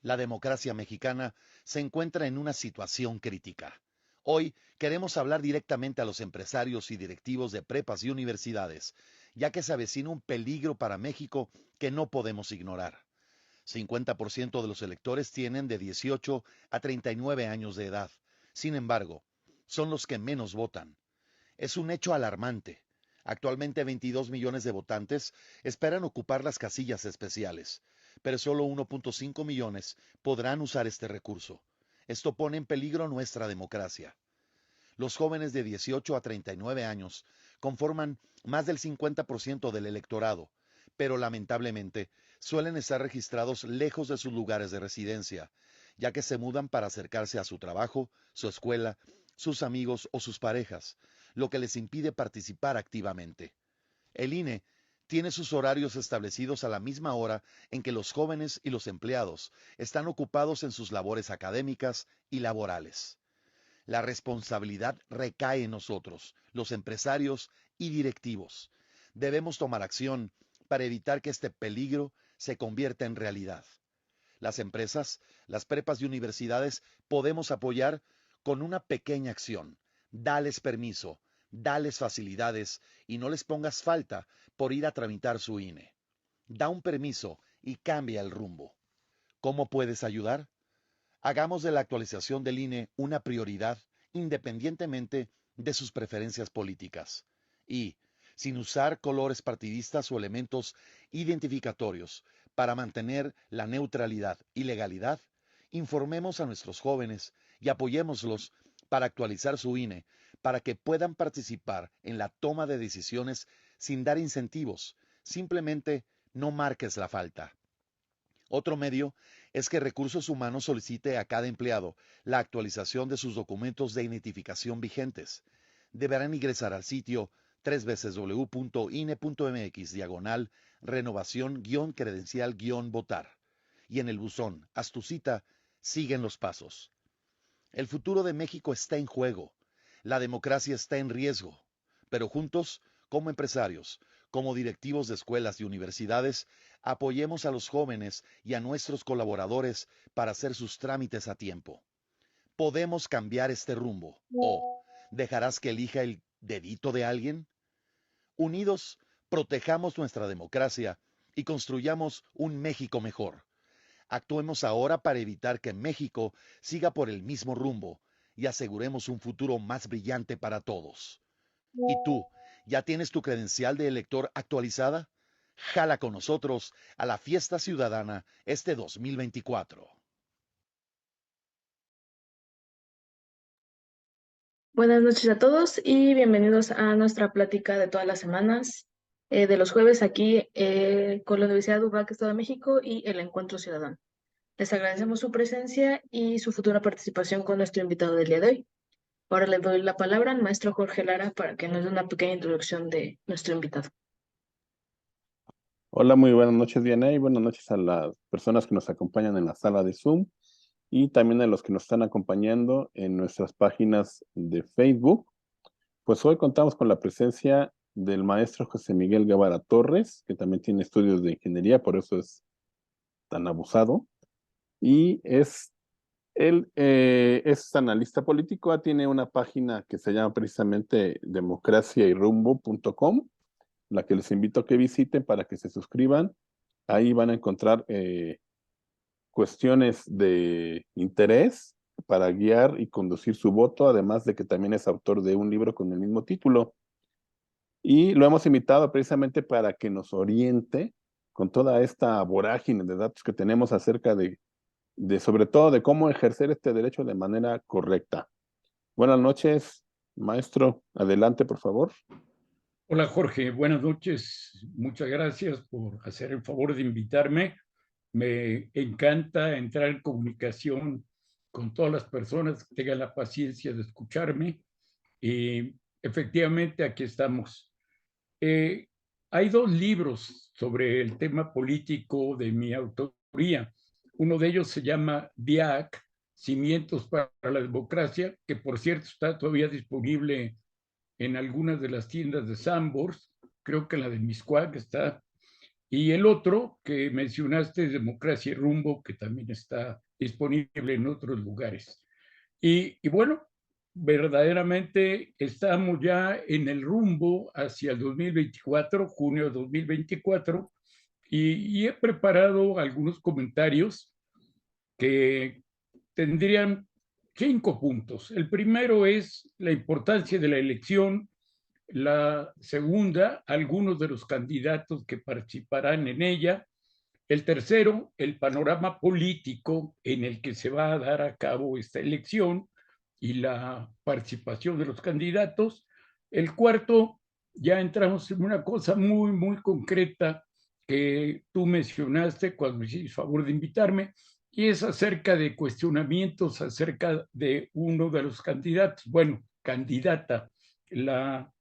La democracia mexicana se encuentra en una situación crítica. Hoy queremos hablar directamente a los empresarios y directivos de prepas y universidades, ya que se avecina un peligro para México que no podemos ignorar. 50% de los electores tienen de 18 a 39 años de edad. Sin embargo, son los que menos votan. Es un hecho alarmante. Actualmente 22 millones de votantes esperan ocupar las casillas especiales, pero solo 1.5 millones podrán usar este recurso. Esto pone en peligro nuestra democracia. Los jóvenes de 18 a 39 años conforman más del 50% del electorado, pero lamentablemente suelen estar registrados lejos de sus lugares de residencia, ya que se mudan para acercarse a su trabajo, su escuela, sus amigos o sus parejas, lo que les impide participar activamente. El INE tiene sus horarios establecidos a la misma hora en que los jóvenes y los empleados están ocupados en sus labores académicas y laborales. La responsabilidad recae en nosotros, los empresarios y directivos. Debemos tomar acción para evitar que este peligro se convierta en realidad. Las empresas, las prepas y universidades podemos apoyar con una pequeña acción. Dales permiso, dales facilidades y no les pongas falta por ir a tramitar su INE. Da un permiso y cambia el rumbo. ¿Cómo puedes ayudar? Hagamos de la actualización del INE una prioridad independientemente de sus preferencias políticas. Y, sin usar colores partidistas o elementos identificatorios para mantener la neutralidad y legalidad, informemos a nuestros jóvenes y apoyémoslos para actualizar su INE, para que puedan participar en la toma de decisiones sin dar incentivos. Simplemente no marques la falta. Otro medio es que Recursos Humanos solicite a cada empleado la actualización de sus documentos de identificación vigentes. Deberán ingresar al sitio www.ine.mx/renovación-credencial-votar y en el buzón Haz tu cita siguen los pasos. El futuro de México está en juego. La democracia está en riesgo. Pero juntos, como empresarios, como directivos de escuelas y universidades, apoyemos a los jóvenes y a nuestros colaboradores para hacer sus trámites a tiempo. ¿Podemos cambiar este rumbo? ¿O dejarás que elija el dedito de alguien? Unidos, protejamos nuestra democracia y construyamos un México mejor. Actuemos ahora para evitar que México siga por el mismo rumbo y aseguremos un futuro más brillante para todos. ¿Y tú, ya tienes tu credencial de elector actualizada? Jala con nosotros a la fiesta ciudadana este 2024. Buenas noches a todos y bienvenidos a nuestra plática de todas las semanas, de los jueves aquí con la Universidad UBAC Estado de México y el Encuentro Ciudadano. Les agradecemos su presencia y su futura participación con nuestro invitado del día de hoy. Ahora le doy la palabra al maestro Jorge Lara para que nos dé una pequeña introducción de nuestro invitado. Hola, muy buenas noches, Diana, y buenas noches a las personas que nos acompañan en la sala de Zoom y también a los que nos están acompañando en nuestras páginas de Facebook. Pues hoy contamos con la presencia del maestro José Miguel Guevara Torres, que también tiene estudios de ingeniería, por eso es tan abusado, y él es analista político, tiene una página que se llama precisamente democraciayrumbo.com, la que les invito a que visiten para que se suscriban. Ahí van a encontrar cuestiones de interés para guiar y conducir su voto, además de que también es autor de un libro con el mismo título. Y lo hemos invitado precisamente para que nos oriente con toda esta vorágine de datos que tenemos acerca de sobre todo de cómo ejercer este derecho de manera correcta. Buenas noches, maestro. Adelante, por favor. Hola Jorge, buenas noches. Muchas gracias por hacer el favor de invitarme. Me encanta entrar en comunicación con todas las personas que tengan la paciencia de escucharme. Y efectivamente aquí estamos. Eh, Hay dos libros sobre el tema político de mi autoría. Uno de ellos se llama DIAC, Cimientos para la Democracia, que por cierto está todavía disponible en algunas de las tiendas de Sambors, creo que la de Miscuac está, Y el otro que mencionaste es Democracia y Rumbo, que también está disponible en otros lugares. Y bueno, verdaderamente estamos ya en el rumbo hacia el 2024, junio de 2024, y he preparado algunos comentarios que tendrían 5 puntos. El primero es la importancia de la elección. La segunda, algunos de los candidatos que participarán en ella. El tercero, el panorama político en el que se va a dar a cabo esta elección y la participación de los candidatos. El cuarto, ya entramos en una cosa muy, muy concreta que tú mencionaste cuando me hiciste favor de invitarme, y es acerca de cuestionamientos acerca de uno de los candidatos, bueno, candidata, la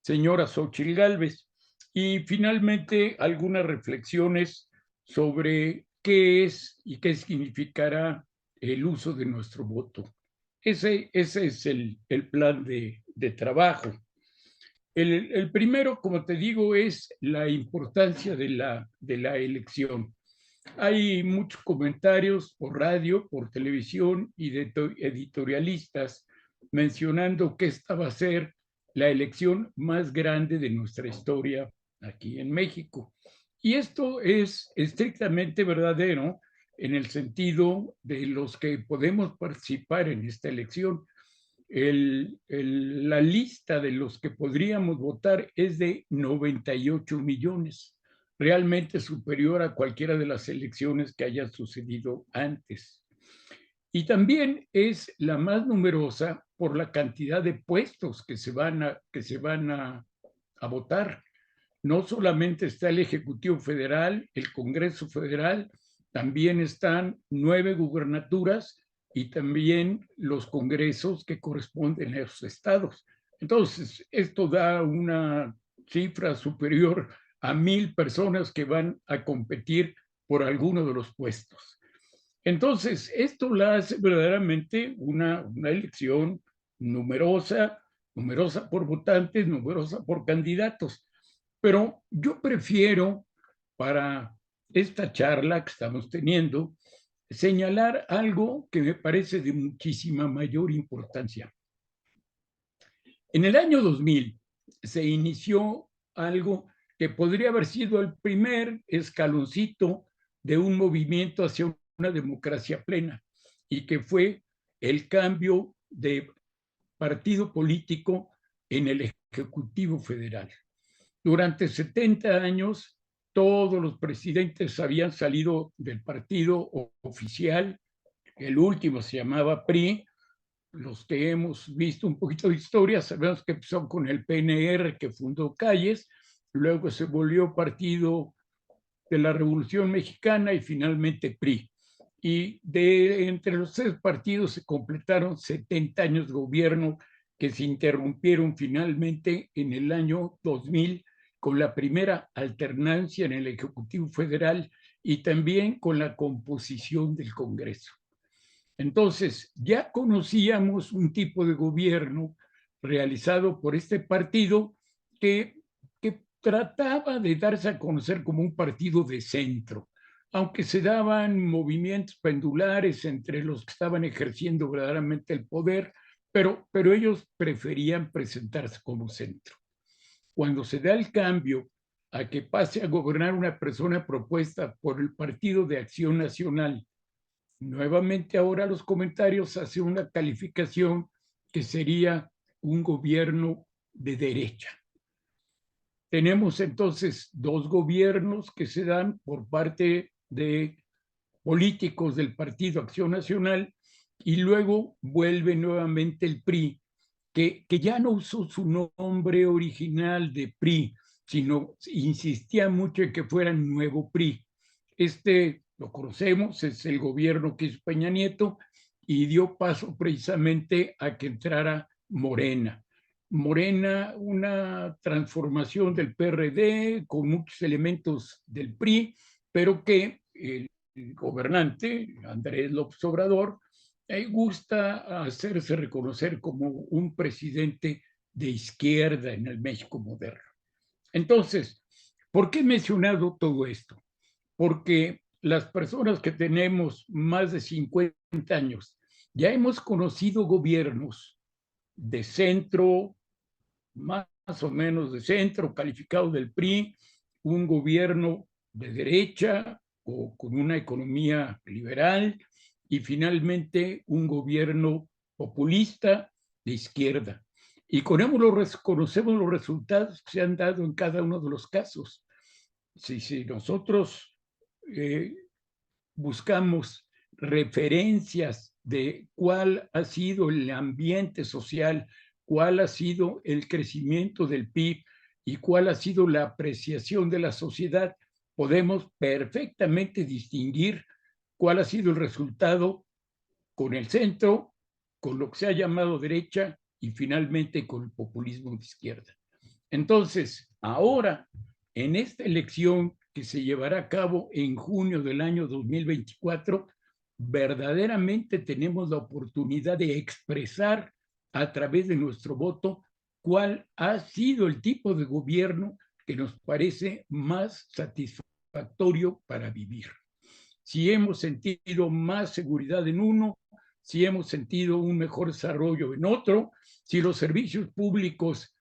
señora Xóchitl Gálvez, y finalmente algunas reflexiones sobre qué es y qué significará el uso de nuestro voto. Ese es el plan de trabajo. El primero, como te digo, es la importancia de la elección. Hay muchos comentarios por radio, por televisión y de editorialistas mencionando que esta va a ser la elección más grande de nuestra historia aquí en México. Y esto es estrictamente verdadero en el sentido de los que podemos participar en esta elección. La lista de los que podríamos votar es de 98 millones, realmente superior a cualquiera de las elecciones que hayan sucedido antes. Y también es la más numerosa por la cantidad de puestos que se van a votar. No solamente está el Ejecutivo Federal, el Congreso Federal, también están 9 gubernaturas y también los congresos que corresponden a esos estados. Entonces, esto da una cifra superior a 1,000 personas que van a competir por alguno de los puestos. Entonces, esto la hace verdaderamente una elección numerosa, numerosa por votantes, numerosa por candidatos. Pero yo prefiero, para esta charla que estamos teniendo, señalar algo que me parece de muchísima mayor importancia. En el año 2000 se inició algo que podría haber sido el primer escaloncito de un movimiento hacia una democracia plena, y que fue el cambio de partido político en el Ejecutivo Federal. Durante 70 años, todos los presidentes habían salido del partido oficial. El último se llamaba PRI. Los que hemos visto un poquito de historia sabemos que empezó con el PNR, que fundó Calles, luego se volvió Partido de la Revolución Mexicana y finalmente PRI. Y entre los 3 partidos se completaron 70 años de gobierno que se interrumpieron finalmente en el año 2000 con la primera alternancia en el Ejecutivo Federal y también con la composición del Congreso. Entonces, ya conocíamos un tipo de gobierno realizado por este partido que trataba de darse a conocer como un partido de centro, aunque se daban movimientos pendulares entre los que estaban ejerciendo verdaderamente el poder, pero ellos preferían presentarse como centro. Cuando se da el cambio a que pase a gobernar una persona propuesta por el Partido de Acción Nacional, nuevamente ahora los comentarios hacen una calificación que sería un gobierno de derecha. Tenemos entonces 2 gobiernos que se dan por parte de políticos del Partido Acción Nacional, y luego vuelve nuevamente el PRI, que ya no usó su nombre original de PRI, sino insistía mucho en que fuera nuevo PRI. Lo conocemos, es el gobierno que hizo Peña Nieto y dio paso precisamente a que entrara Morena. Morena, una transformación del PRD con muchos elementos del PRI, pero que el gobernante, Andrés López Obrador, gusta hacerse reconocer como un presidente de izquierda en el México moderno. Entonces, ¿Por qué he mencionado todo esto? Porque las personas que tenemos más de 50 años ya hemos conocido gobiernos de centro, más o menos de centro, calificado del PRI, un gobierno de derecha o con una economía liberal y finalmente un gobierno populista de izquierda. Y conocemos los resultados que se han dado en cada uno de los casos. Si nosotros buscamos referencias de cuál ha sido el ambiente social, cuál ha sido el crecimiento del PIB y cuál ha sido la apreciación de la sociedad, podemos perfectamente distinguir cuál ha sido el resultado con el centro, con lo que se ha llamado derecha y finalmente con el populismo de izquierda. Entonces, ahora, en esta elección que se llevará a cabo en junio del año 2024, verdaderamente tenemos la oportunidad de expresar a través de nuestro voto cuál ha sido el tipo de gobierno que nos parece más satisfactorio para vivir. Si hemos sentido más seguridad en uno, si hemos sentido un mejor desarrollo en otro, si los servicios públicos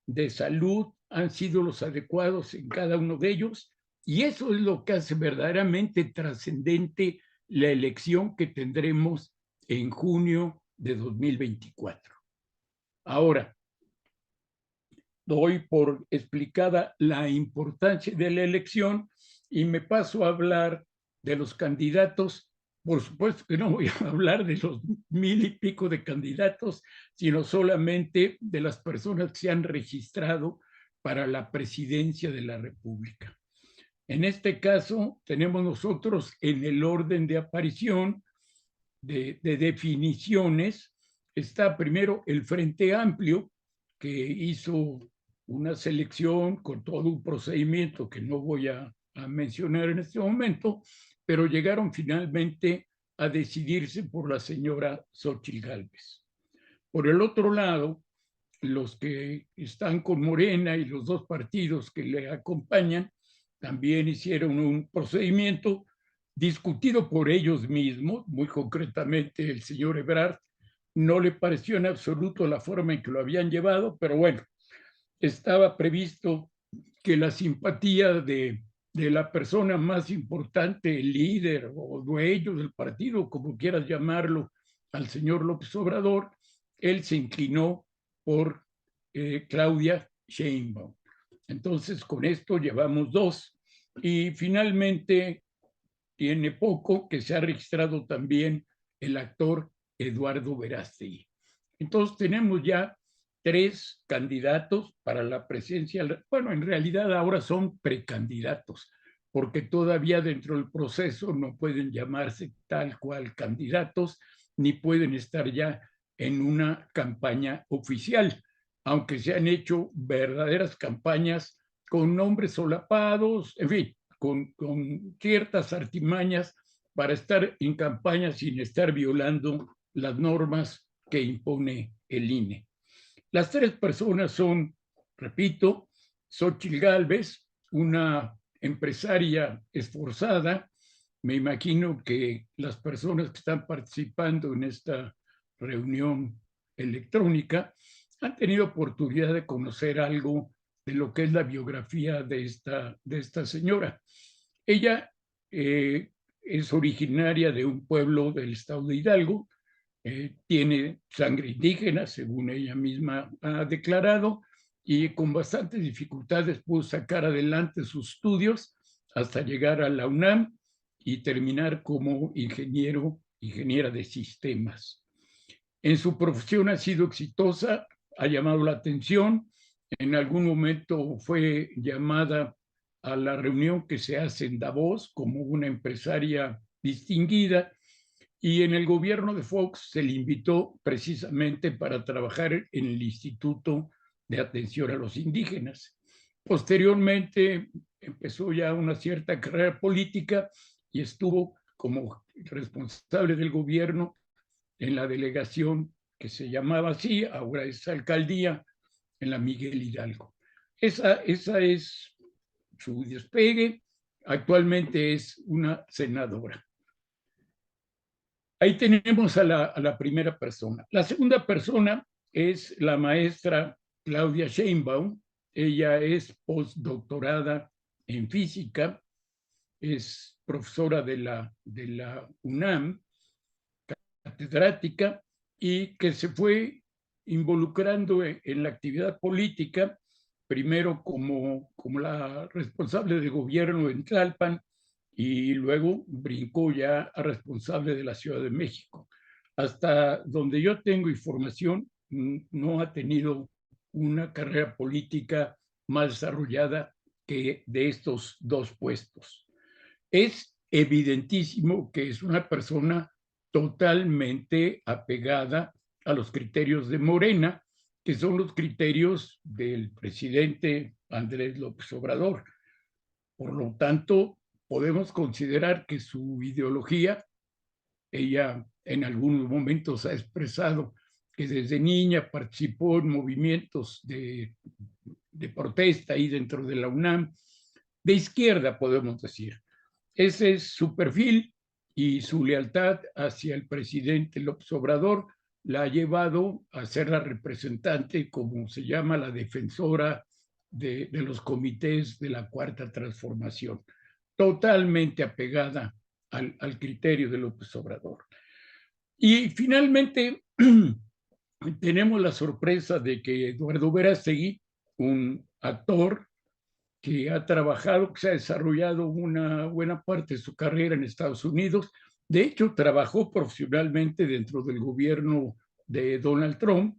de salud han sido los adecuados en cada uno de ellos, y eso es lo que hace verdaderamente trascendente la elección que tendremos en junio de 2024. Ahora, doy por explicada la importancia de la elección y me paso a hablar de los candidatos. Por supuesto que no voy a hablar de los 1000 y pico de candidatos, sino solamente de las personas que se han registrado para la presidencia de la República. En este caso, tenemos nosotros en el orden de aparición de definiciones, está primero el Frente Amplio, que hizo una selección con todo un procedimiento que no voy a mencionar en este momento, pero llegaron finalmente a decidirse por la señora Xóchitl Gálvez. Por el otro lado, los que están con Morena y los dos partidos que le acompañan también hicieron un procedimiento discutido por ellos mismos, muy concretamente el señor Ebrard. No le pareció en absoluto la forma en que lo habían llevado, pero bueno, estaba previsto que la simpatía de la persona más importante, el líder o dueño del partido, como quieras llamarlo, al señor López Obrador, él se inclinó por Claudia Sheinbaum. Entonces, con esto llevamos 2. Y finalmente, tiene poco que se ha registrado también el actor Eduardo Verástegui. Entonces, tenemos ya 3 candidatos para la presidencia. Bueno, en realidad ahora son precandidatos, porque todavía dentro del proceso no pueden llamarse tal cual candidatos, ni pueden estar ya en una campaña oficial, aunque se han hecho verdaderas campañas con nombres solapados, en fin, con ciertas artimañas para estar en campaña sin estar violando las normas que impone el INE. Las 3 personas son, repito, Xóchitl Gálvez, una empresaria esforzada. Me imagino que las personas que están participando en esta reunión electrónica han tenido oportunidad de conocer algo de lo que es la biografía de esta señora. Ella es originaria de un pueblo del estado de Hidalgo, tiene sangre indígena, según ella misma ha declarado, y con bastantes dificultades pudo sacar adelante sus estudios hasta llegar a la UNAM y terminar como ingeniera de sistemas. En su profesión ha sido exitosa, ha llamado la atención. En algún momento fue llamada a la reunión que se hace en Davos como una empresaria distinguida, y en el gobierno de Fox se le invitó precisamente para trabajar en el Instituto de Atención a los Indígenas. Posteriormente empezó ya una cierta carrera política y estuvo como responsable del gobierno en la delegación que se llamaba así, ahora es alcaldía, en la Miguel Hidalgo. Esa es su despegue. Actualmente es una senadora. Ahí tenemos a la primera persona. La segunda persona es la maestra Claudia Sheinbaum. Ella es postdoctorada en física, es profesora de la UNAM, catedrática, y que se fue involucrando en la actividad política, primero como la responsable de gobierno en Tlalpan, y luego brincó ya a responsable de la Ciudad de México. Hasta donde yo tengo información, no ha tenido una carrera política más desarrollada que de estos dos puestos. Es evidentísimo que es una persona totalmente apegada a los criterios de Morena, que son los criterios del presidente Andrés López Obrador. Por lo tanto, podemos considerar que su ideología, ella en algunos momentos ha expresado que desde niña participó en movimientos de protesta ahí dentro de la UNAM, de izquierda podemos decir. Ese es su perfil, y su lealtad hacia el presidente López Obrador la ha llevado a ser la representante, como se llama, la defensora de los comités de la Cuarta Transformación, totalmente apegada al criterio de López Obrador. Y finalmente tenemos la sorpresa de que Eduardo Verástegui, un actor que ha trabajado, que se ha desarrollado una buena parte de su carrera en Estados Unidos. De hecho, trabajó profesionalmente dentro del gobierno de Donald Trump,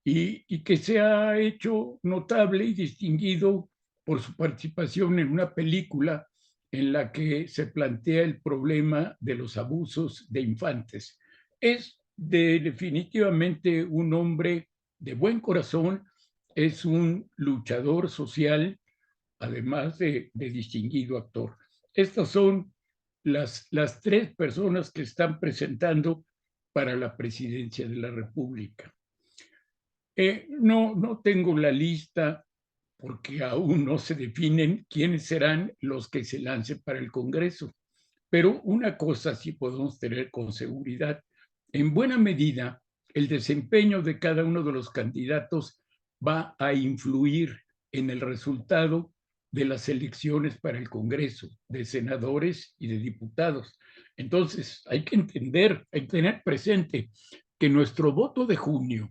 y que se ha hecho notable y distinguido por su participación en una película en la que se plantea el problema de los abusos de infantes. Es definitivamente un hombre de buen corazón, es un luchador social, además de distinguido actor. Estas son las tres personas que están presentando para la presidencia de la República. No tengo la lista porque aún no se definen quiénes serán los que se lancen para el Congreso. Pero una cosa sí podemos tener con seguridad: en buena medida, el desempeño de cada uno de los candidatos va a influir en el resultado de las elecciones para el Congreso, de senadores y de diputados. Entonces, hay que entender, hay que tener presente que nuestro voto de junio,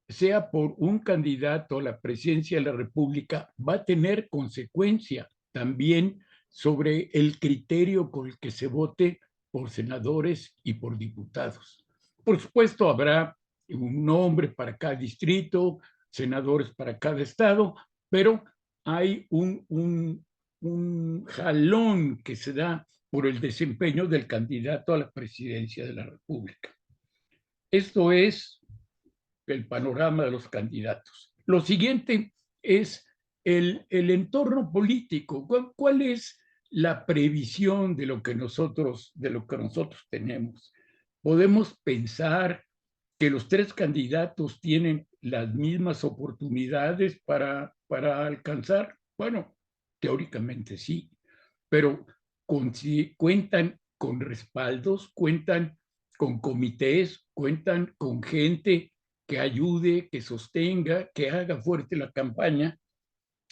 sea por un candidato a la presidencia de la República, va a tener consecuencia también sobre el criterio con el que se vote por senadores y por diputados. Por supuesto, habrá un nombre para cada distrito, senadores para cada estado, pero hay un jalón que se da por el desempeño del candidato a la presidencia de la República. Esto es el panorama de los candidatos. Lo siguiente es el entorno político. ¿Cuál es la previsión de lo que nosotros tenemos? Podemos pensar que los tres candidatos tienen las mismas oportunidades para alcanzar. Bueno, teóricamente sí, pero cuentan con respaldos, cuentan con comités, cuentan con gente que ayude, que sostenga, que haga fuerte la campaña.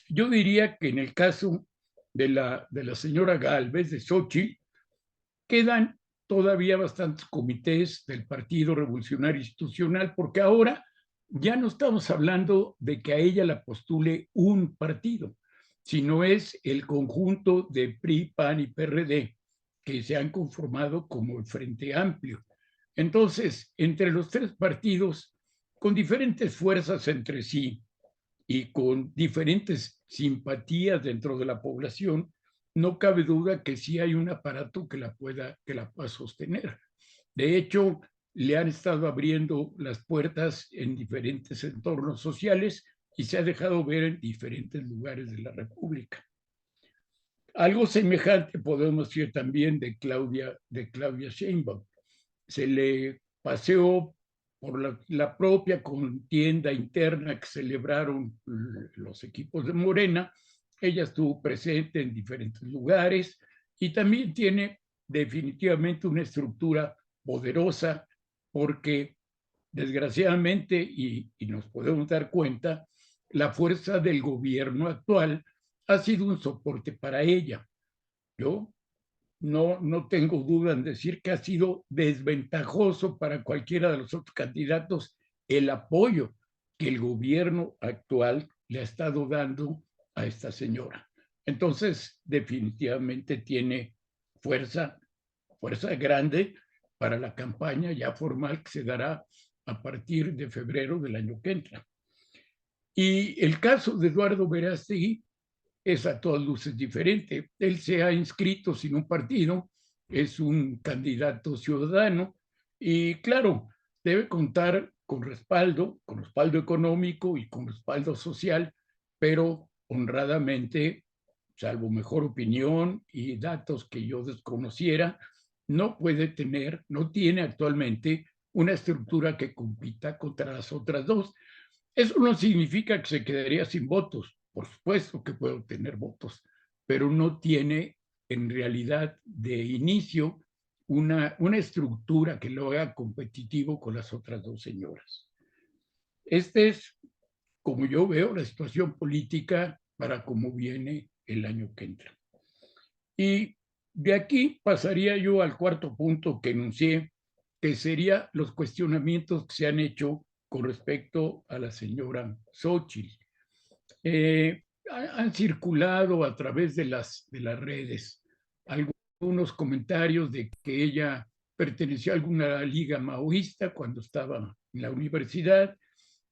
Yo diría que en el caso de la señora Gálvez, de Xóchitl, quedan todavía bastantes comités del Partido Revolucionario Institucional, porque ahora ya no estamos hablando de que a ella la postule un partido, sino es el conjunto de PRI, PAN y PRD que se han conformado como el Frente Amplio. Entonces, entre los tres partidos, con diferentes fuerzas entre sí y con diferentes simpatías dentro de la población, no cabe duda que sí hay un aparato que la pueda sostener. De hecho, le han estado abriendo las puertas en diferentes entornos sociales y se ha dejado ver en diferentes lugares de la República. Algo semejante podemos decir también de Claudia Sheinbaum. Se le paseó por la propia contienda interna que celebraron los equipos de Morena, ella estuvo presente en diferentes lugares y también tiene definitivamente una estructura poderosa porque desgraciadamente, y nos podemos dar cuenta, la fuerza del gobierno actual ha sido un soporte para ella. Yo no tengo duda en decir que ha sido desventajoso para cualquiera de los otros candidatos el apoyo que el gobierno actual le ha estado dando a esta señora. Entonces, definitivamente tiene fuerza grande para la campaña ya formal que se dará a partir de febrero del año que entra. Y el caso de Eduardo Verástegui es a todas luces diferente. Él se ha inscrito sin un partido, es un candidato ciudadano y claro, debe contar con respaldo económico y con respaldo social, pero honradamente, salvo mejor opinión y datos que yo desconociera, no tiene actualmente una estructura que compita contra las otras dos. Eso no significa que se quedaría sin votos. Por supuesto que puede obtener votos, pero no tiene en realidad de inicio una estructura que lo haga competitivo con las otras dos señoras. Este es, como yo veo, la situación política para cómo viene el año que entra. Y de aquí pasaría yo al cuarto punto que enuncié, que sería los cuestionamientos que se han hecho con respecto a la señora Xóchitl. Han circulado a través de las redes algunos comentarios de que ella perteneció a alguna liga maoísta cuando estaba en la universidad.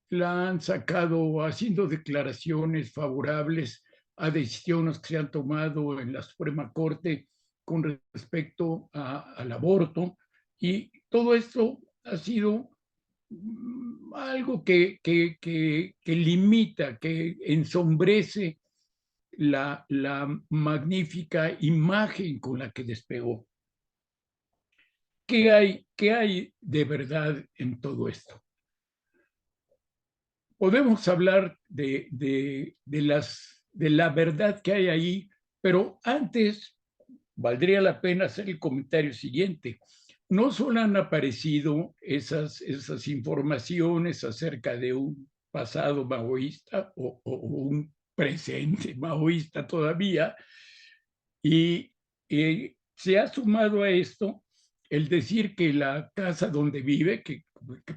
La han sacado haciendo declaraciones favorables a decisiones que se han tomado en la Suprema Corte con respecto al aborto. Y todo esto ha sido algo que limita, que ensombrece la magnífica imagen con la que despegó. ¿Qué hay de verdad en todo esto? Podemos hablar de la verdad que hay ahí, pero antes valdría la pena hacer el comentario siguiente. No solo han aparecido esas informaciones acerca de un pasado maoísta o un presente maoísta todavía, y se ha sumado a esto el decir que la casa donde vive, que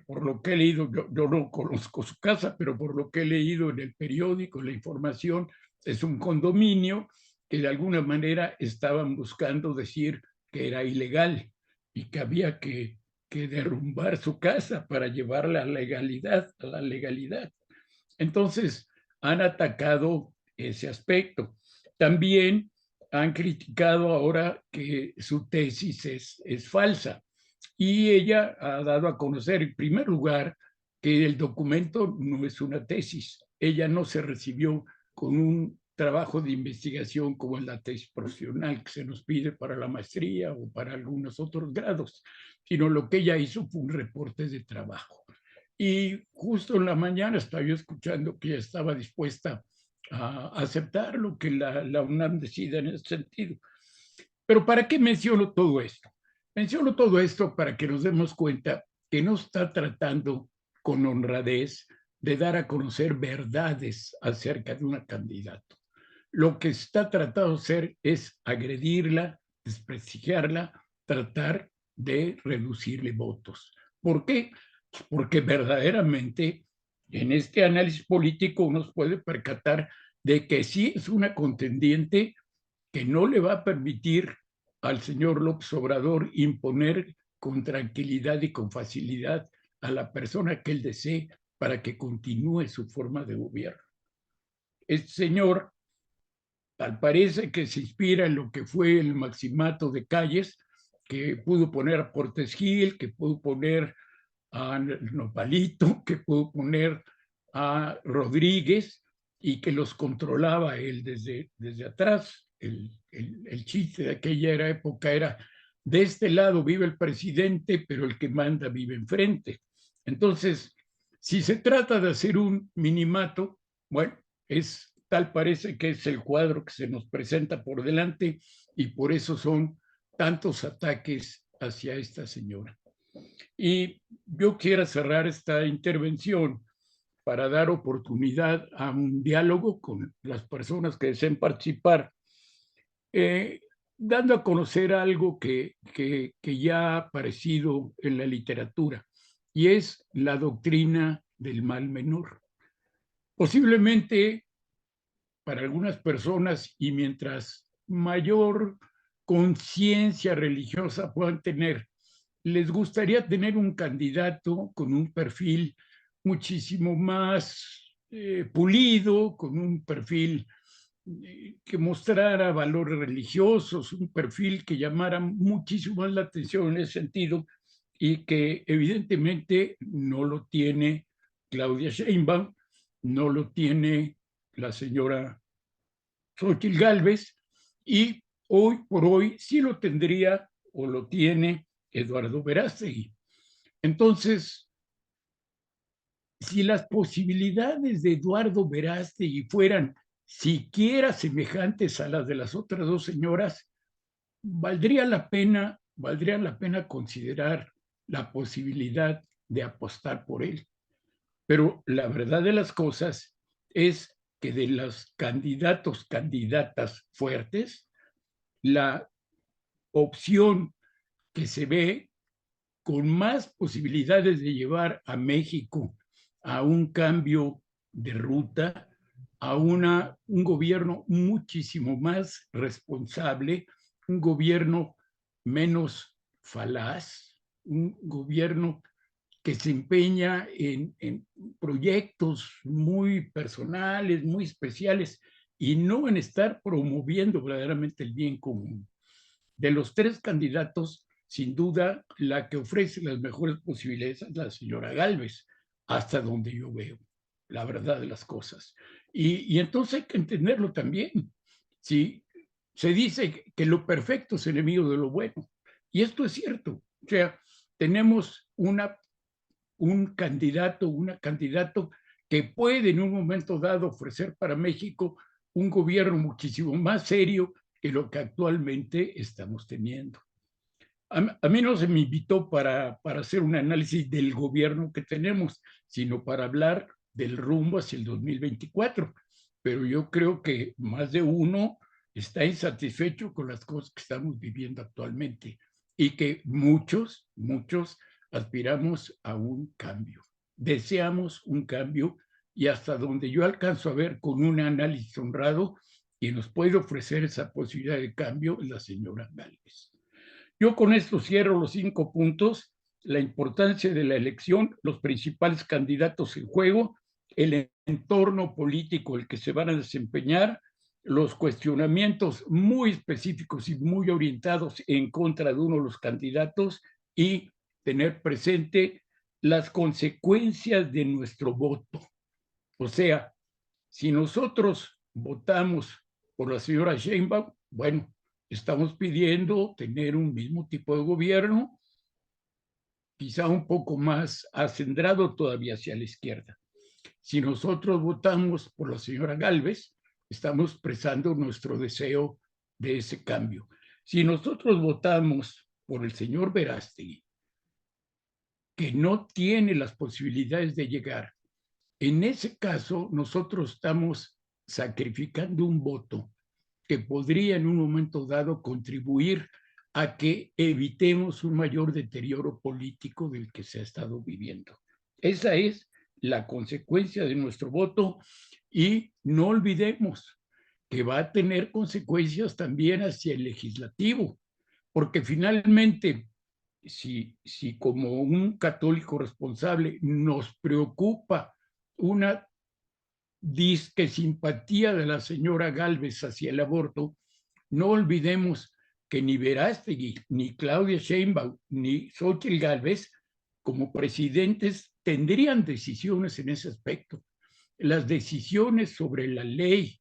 por lo que he leído, yo no conozco su casa, pero por lo que he leído en el periódico, la información, es un condominio que de alguna manera estaban buscando decir que era ilegal y que había que derrumbar su casa para llevarla a la legalidad. Entonces, han atacado ese aspecto. También han criticado ahora que su tesis es falsa. Y ella ha dado a conocer, en primer lugar, que el documento no es una tesis. Ella no se recibió con un trabajo de investigación como en la tesis profesional que se nos pide para la maestría o para algunos otros grados, sino lo que ella hizo fue un reporte de trabajo. Y justo en la mañana estaba yo escuchando que ella estaba dispuesta a aceptar lo que la UNAM decida en ese sentido. Pero ¿para qué menciono todo esto? Menciono todo esto para que nos demos cuenta que no está tratando con honradez de dar a conocer verdades acerca de una candidata. Lo que está tratando de hacer es agredirla, desprestigiarla, tratar de reducirle votos. ¿Por qué? Porque verdaderamente en este análisis político uno se puede percatar de que sí es una contendiente que no le va a permitir al señor López Obrador imponer con tranquilidad y con facilidad a la persona que él desee para que continúe su forma de gobierno. Este señor tal parece que se inspira en lo que fue el maximato de Calles, que pudo poner a Portes Gil, que pudo poner a Nopalito, que pudo poner a Rodríguez y que los controlaba él desde atrás. El chiste de aquella época era: de este lado vive el presidente, pero el que manda vive enfrente. Entonces, si se trata de hacer un minimato, bueno, es tal parece que es el cuadro que se nos presenta por delante y por eso son tantos ataques hacia esta señora. Y yo quiero cerrar esta intervención para dar oportunidad a un diálogo con las personas que deseen participar, dando a conocer algo que ya ha aparecido en la literatura, y es la doctrina del mal menor. Posiblemente para algunas personas, y mientras mayor conciencia religiosa puedan tener, les gustaría tener un candidato con un perfil muchísimo más pulido, con un perfil que mostrara valores religiosos, un perfil que llamara muchísimo más la atención en ese sentido, y que evidentemente no lo tiene Claudia Sheinbaum, no lo tiene la señora Xochitl Gálvez, y hoy por hoy sí lo tendría o lo tiene Eduardo Verástegui. Entonces, si las posibilidades de Eduardo Verástegui fueran siquiera semejantes a las de las otras dos señoras, valdría la pena considerar la posibilidad de apostar por él. Pero la verdad de las cosas es que de los candidatas fuertes, la opción que se ve con más posibilidades de llevar a México a un cambio de ruta, a un gobierno muchísimo más responsable, un gobierno menos falaz, un gobierno que se empeña en proyectos muy personales, muy especiales, y no en estar promoviendo verdaderamente el bien común. De los tres candidatos, sin duda, la que ofrece las mejores posibilidades es la señora Gálvez, hasta donde yo veo la verdad de las cosas. Y entonces hay que entenderlo también. Si se dice que lo perfecto es enemigo de lo bueno, y esto es cierto. O sea, tenemos un candidato, una candidato que puede en un momento dado ofrecer para México un gobierno muchísimo más serio que lo que actualmente estamos teniendo. A mí no se me invitó para hacer un análisis del gobierno que tenemos, sino para hablar del rumbo hacia el 2024. Pero yo creo que más de uno está insatisfecho con las cosas que estamos viviendo actualmente, y que muchos aspiramos a un cambio. Deseamos un cambio, y hasta donde yo alcanzo a ver con un análisis honrado, quien nos puede ofrecer esa posibilidad de cambio es la señora Gálvez. Yo con esto cierro los 5 puntos: la importancia de la elección, los principales candidatos en juego, el entorno político en el que se van a desempeñar, los cuestionamientos muy específicos y muy orientados en contra de uno de los candidatos, y tener presente las consecuencias de nuestro voto. O sea, si nosotros votamos por la señora Sheinbaum, bueno, estamos pidiendo tener un mismo tipo de gobierno, quizá un poco más acendrado todavía hacia la izquierda. Si nosotros votamos por la señora Gálvez, estamos expresando nuestro deseo de ese cambio. Si nosotros votamos por el señor Verástegui, que no tiene las posibilidades de llegar, en ese caso nosotros estamos sacrificando un voto que podría en un momento dado contribuir a que evitemos un mayor deterioro político del que se ha estado viviendo. Esa es la consecuencia de nuestro voto, y no olvidemos que va a tener consecuencias también hacia el legislativo, porque finalmente, si como un católico responsable nos preocupa una disque simpatía de la señora Gálvez hacia el aborto, no olvidemos que ni Verástegui, ni Claudia Sheinbaum, ni Xochitl Gálvez, como presidentes, tendrían decisiones en ese aspecto. Las decisiones sobre la ley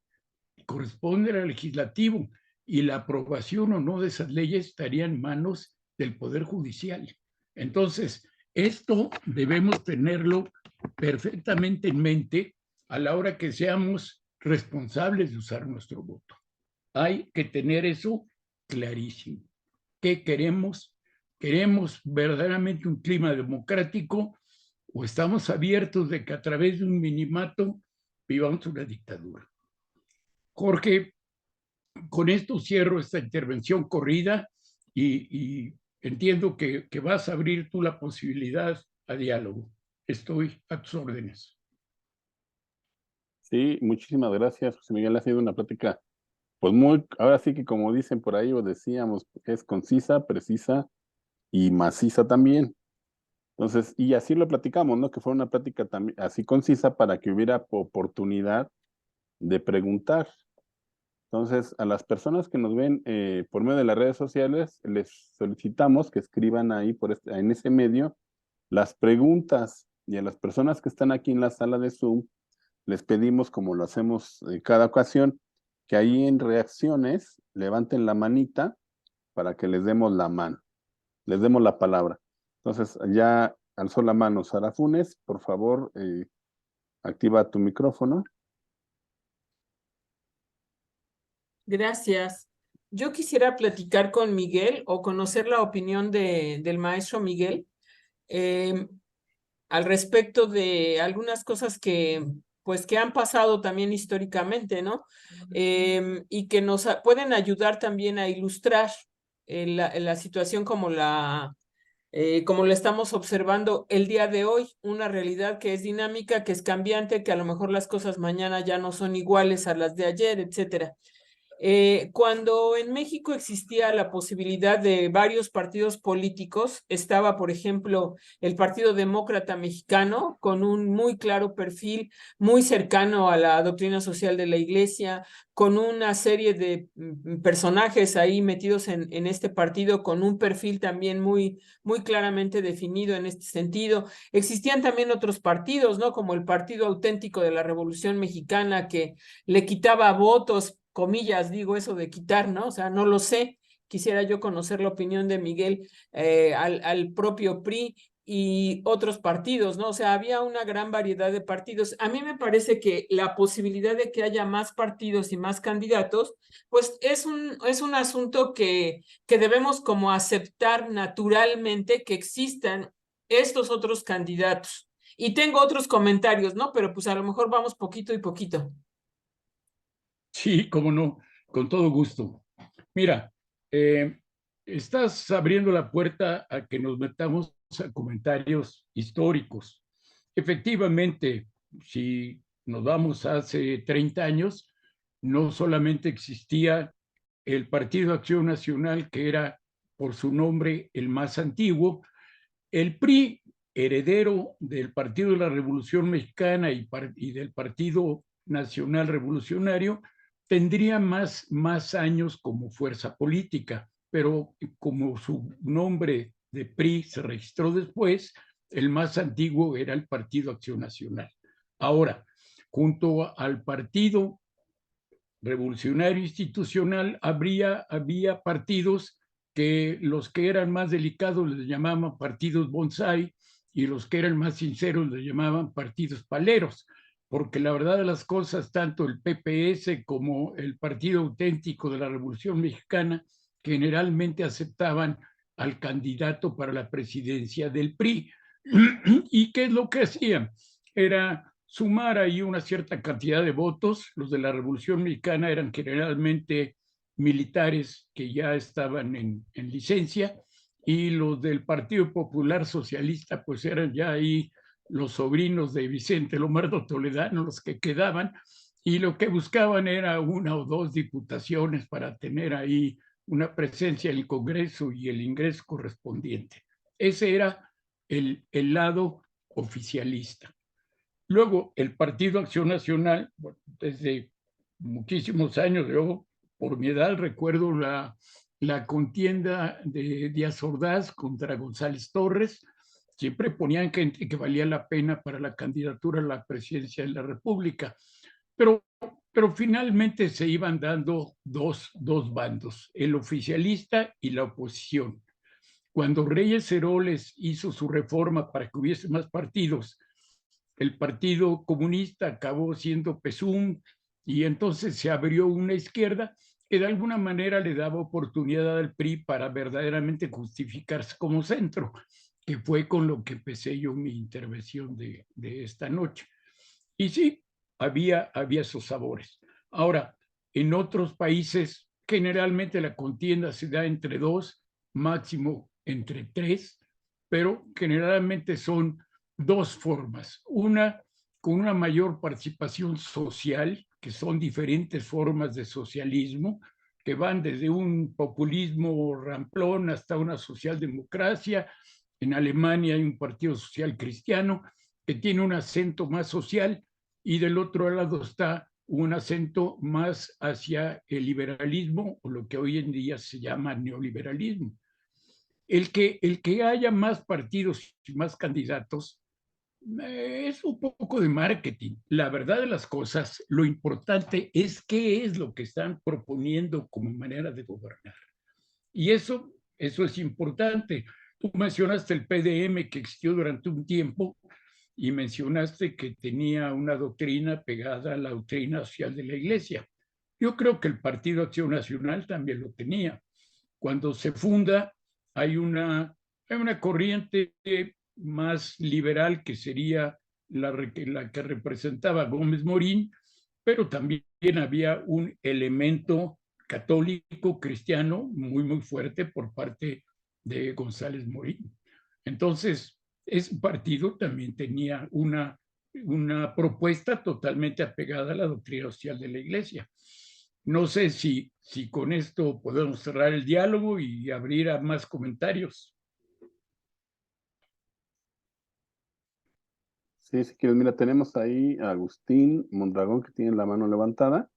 corresponden al legislativo, y la aprobación o no de esas leyes estaría en manos del Poder Judicial. Entonces, esto debemos tenerlo perfectamente en mente a la hora que seamos responsables de usar nuestro voto. Hay que tener eso clarísimo. ¿Qué queremos? ¿Queremos verdaderamente un clima democrático o estamos abiertos de que a través de un minimato vivamos una dictadura? Jorge, con esto cierro esta intervención corrida y entiendo que vas a abrir tú la posibilidad a diálogo. Estoy a tus órdenes. Sí, muchísimas gracias, José Miguel. Ha sido una plática, pues muy, ahora sí que como dicen por ahí o decíamos, es concisa, precisa y maciza también. Entonces, y así lo platicamos, ¿no? Que fue una plática también así concisa para que hubiera oportunidad de preguntar. Entonces, a las personas que nos ven por medio de las redes sociales, les solicitamos que escriban ahí en ese medio las preguntas, y a las personas que están aquí en la sala de Zoom, les pedimos, como lo hacemos en cada ocasión, que ahí en reacciones levanten la manita para que les demos la mano, les demos la palabra. Entonces, ya alzó la mano Sara Funes, por favor, activa tu micrófono. Gracias. Yo quisiera platicar con Miguel o conocer la opinión del maestro Miguel al respecto de algunas cosas que han pasado también históricamente, ¿no? Y que nos pueden ayudar también a ilustrar la situación como la estamos observando el día de hoy, una realidad que es dinámica, que es cambiante, que a lo mejor las cosas mañana ya no son iguales a las de ayer, etcétera. Cuando en México existía la posibilidad de varios partidos políticos, estaba, por ejemplo, el Partido Demócrata Mexicano, con un muy claro perfil, muy cercano a la doctrina social de la Iglesia, con una serie de personajes ahí metidos en este partido, con un perfil también muy claramente definido en este sentido. Existían también otros partidos, ¿no? Como el Partido Auténtico de la Revolución Mexicana, que le quitaba votos, comillas, digo eso de quitar, ¿no? O sea, no lo sé. Quisiera yo conocer la opinión de Miguel al propio PRI y otros partidos, ¿no? O sea, había una gran variedad de partidos. A mí me parece que la posibilidad de que haya más partidos y más candidatos, pues es un asunto que debemos como aceptar naturalmente que existan estos otros candidatos. Y tengo otros comentarios, ¿no? Pero pues a lo mejor vamos poquito y poquito. Sí, cómo no, con todo gusto. Mira, estás abriendo la puerta a que nos metamos a comentarios históricos. Efectivamente, si nos vamos hace 30 años, no solamente existía el Partido Acción Nacional, que era por su nombre el más antiguo, el PRI, heredero del Partido de la Revolución Mexicana y del Partido Nacional Revolucionario, tendría más años como fuerza política, pero como su nombre de PRI se registró después, el más antiguo era el Partido Acción Nacional. Ahora, junto al Partido Revolucionario Institucional, había partidos que los que eran más delicados les llamaban partidos bonsai y los que eran más sinceros les llamaban partidos paleros, porque la verdad de las cosas, tanto el PPS como el Partido Auténtico de la Revolución Mexicana generalmente aceptaban al candidato para la presidencia del PRI. ¿Y qué es lo que hacían? Era sumar ahí una cierta cantidad de votos. Los de la Revolución Mexicana eran generalmente militares que ya estaban en licencia, y los del Partido Popular Socialista pues eran ya ahí los sobrinos de Vicente Lomardo Toledano, los que quedaban, y lo que buscaban era una o dos diputaciones para tener ahí una presencia en el Congreso y el ingreso correspondiente. Ese era el lado oficialista. Luego, el Partido Acción Nacional, bueno, desde muchísimos años, yo por mi edad recuerdo la contienda de Díaz Ordaz contra González Torres. Siempre ponían gente que valía la pena para la candidatura a la presidencia de la República, pero finalmente se iban dando dos bandos, el oficialista y la oposición. Cuando Reyes Heroles hizo su reforma para que hubiese más partidos, el Partido Comunista acabó siendo PSUM y entonces se abrió una izquierda que de alguna manera le daba oportunidad al PRI para verdaderamente justificarse como centro, que fue con lo que empecé yo mi intervención de esta noche. Y sí, había esos sabores. Ahora, en otros países, generalmente la contienda se da entre 2, máximo entre 3, pero generalmente son 2 formas. Una, con una mayor participación social, que son diferentes formas de socialismo, que van desde un populismo ramplón hasta una socialdemocracia. En Alemania hay un partido social cristiano que tiene un acento más social, y del otro lado está un acento más hacia el liberalismo, o lo que hoy en día se llama neoliberalismo. El que haya más partidos y más candidatos es un poco de marketing. La verdad de las cosas, lo importante es qué es lo que están proponiendo como manera de gobernar. Y eso es importante. Tú mencionaste el PDM, que existió durante un tiempo, y mencionaste que tenía una doctrina pegada a la doctrina social de la Iglesia. Yo creo que el Partido Acción Nacional también lo tenía. Cuando se funda, hay una corriente más liberal, que sería la que representaba a Gómez Morín, pero también había un elemento católico cristiano muy fuerte por parte de González Morín. Entonces, ese partido también tenía una propuesta totalmente apegada a la doctrina social de la Iglesia. No sé si con esto podemos cerrar el diálogo y abrir a más comentarios. Sí, si quieres, mira, tenemos ahí a Agustín Mondragón, que tiene la mano levantada,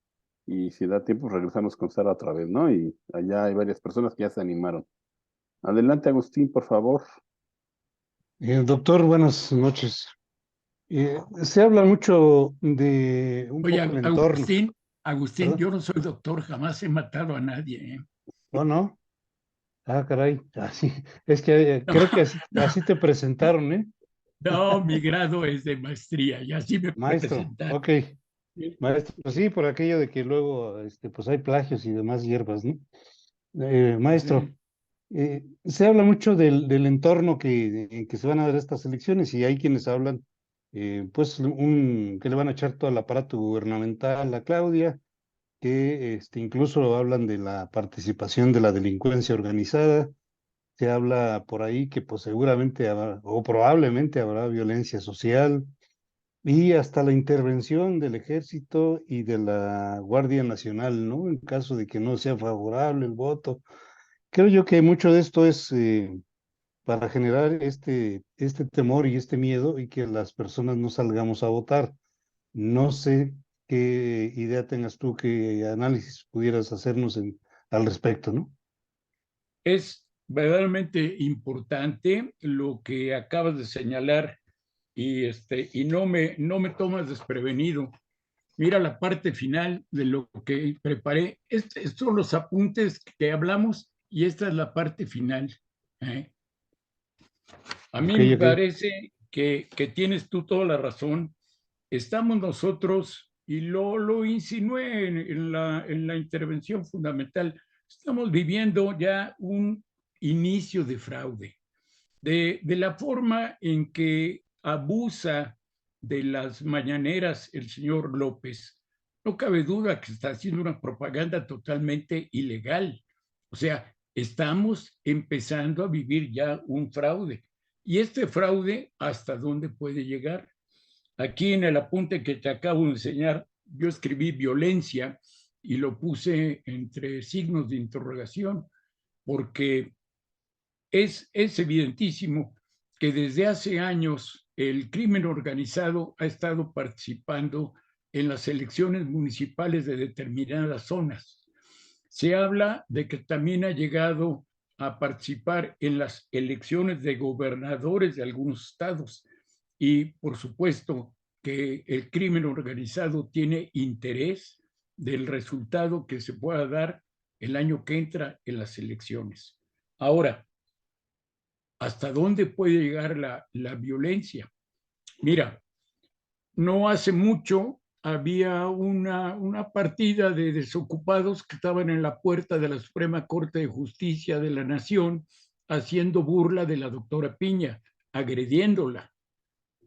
y si da tiempo regresamos con Sara otra vez, ¿no? Y allá hay varias personas que ya se animaron. Adelante, Agustín, por favor. Doctor, buenas noches. Se habla mucho de un Oye, poco el entorno, Agustín, ¿verdad? yo no soy doctor, jamás he matado a nadie, ¿eh? ¿O no? Ah, caray, así, es que No, creo que no, así te presentaron, ¿eh? no, mi grado es de maestría y así me Maestro, presentaron. ok, maestro, pues sí, por aquello de que luego, pues hay plagios y demás hierbas, ¿no? Maestro, se habla mucho del entorno en que se van a dar estas elecciones, y hay quienes hablan, pues, que le van a echar todo el aparato gubernamental a Claudia, que incluso hablan de la participación de la delincuencia organizada. Se habla por ahí que pues seguramente habrá, o probablemente habrá violencia social, y hasta la intervención del ejército y de la Guardia Nacional, ¿no? En caso de que no sea favorable el voto. Creo yo que mucho de esto es para generar este temor y este miedo, y que las personas no salgamos a votar. No sé qué idea tengas tú, qué análisis pudieras hacernos al respecto, ¿no? Es verdaderamente importante lo que acabas de señalar, y no me tomas desprevenido. Mira la parte final de lo que preparé. Estos son los apuntes que hablamos y esta es la parte final, ¿eh? A mí Ok, me ok. parece que tienes tú toda la razón. Estamos nosotros, y lo insinué en la intervención fundamental, estamos viviendo ya un inicio de fraude, de la forma en que abusa de las mañaneras el señor López. No cabe duda que está haciendo una propaganda totalmente ilegal. O sea, estamos empezando a vivir ya un fraude. Y este fraude, ¿hasta dónde puede llegar? Aquí en el apunte que te acabo de enseñar, yo escribí violencia y lo puse entre signos de interrogación, porque es evidentísimo que desde hace años el crimen organizado ha estado participando en las elecciones municipales de determinadas zonas. Se habla de que también ha llegado a participar en las elecciones de gobernadores de algunos estados, y por supuesto que el crimen organizado tiene interés del resultado que se pueda dar el año que entra en las elecciones. Ahora, ¿hasta dónde puede llegar la violencia? Mira, no hace mucho había una partida de desocupados que estaban en la puerta de la Suprema Corte de Justicia de la Nación haciendo burla de la doctora Piña, agrediéndola.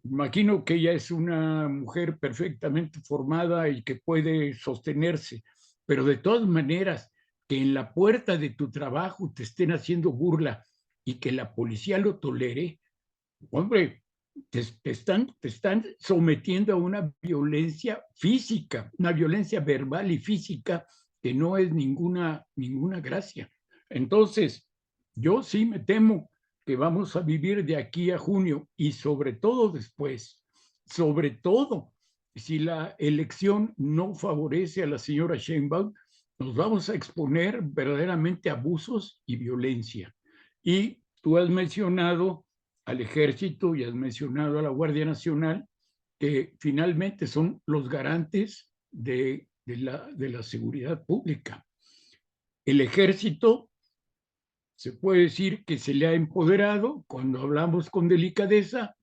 Imagino que ella es una mujer perfectamente formada y que puede sostenerse, pero de todas maneras, que en la puerta de tu trabajo te estén haciendo burla y que la policía lo tolere, hombre, te están sometiendo a una violencia física, una violencia verbal y física que no es ninguna gracia. Entonces, yo sí me temo que vamos a vivir de aquí a junio y sobre todo después, sobre todo si la elección no favorece a la señora Sheinbaum, nos vamos a exponer verdaderamente a abusos y violencia. Y tú has mencionado al Ejército y has mencionado a la Guardia Nacional, que finalmente son los garantes de la seguridad pública. El Ejército se puede decir que se le ha empoderado cuando hablamos con delicadeza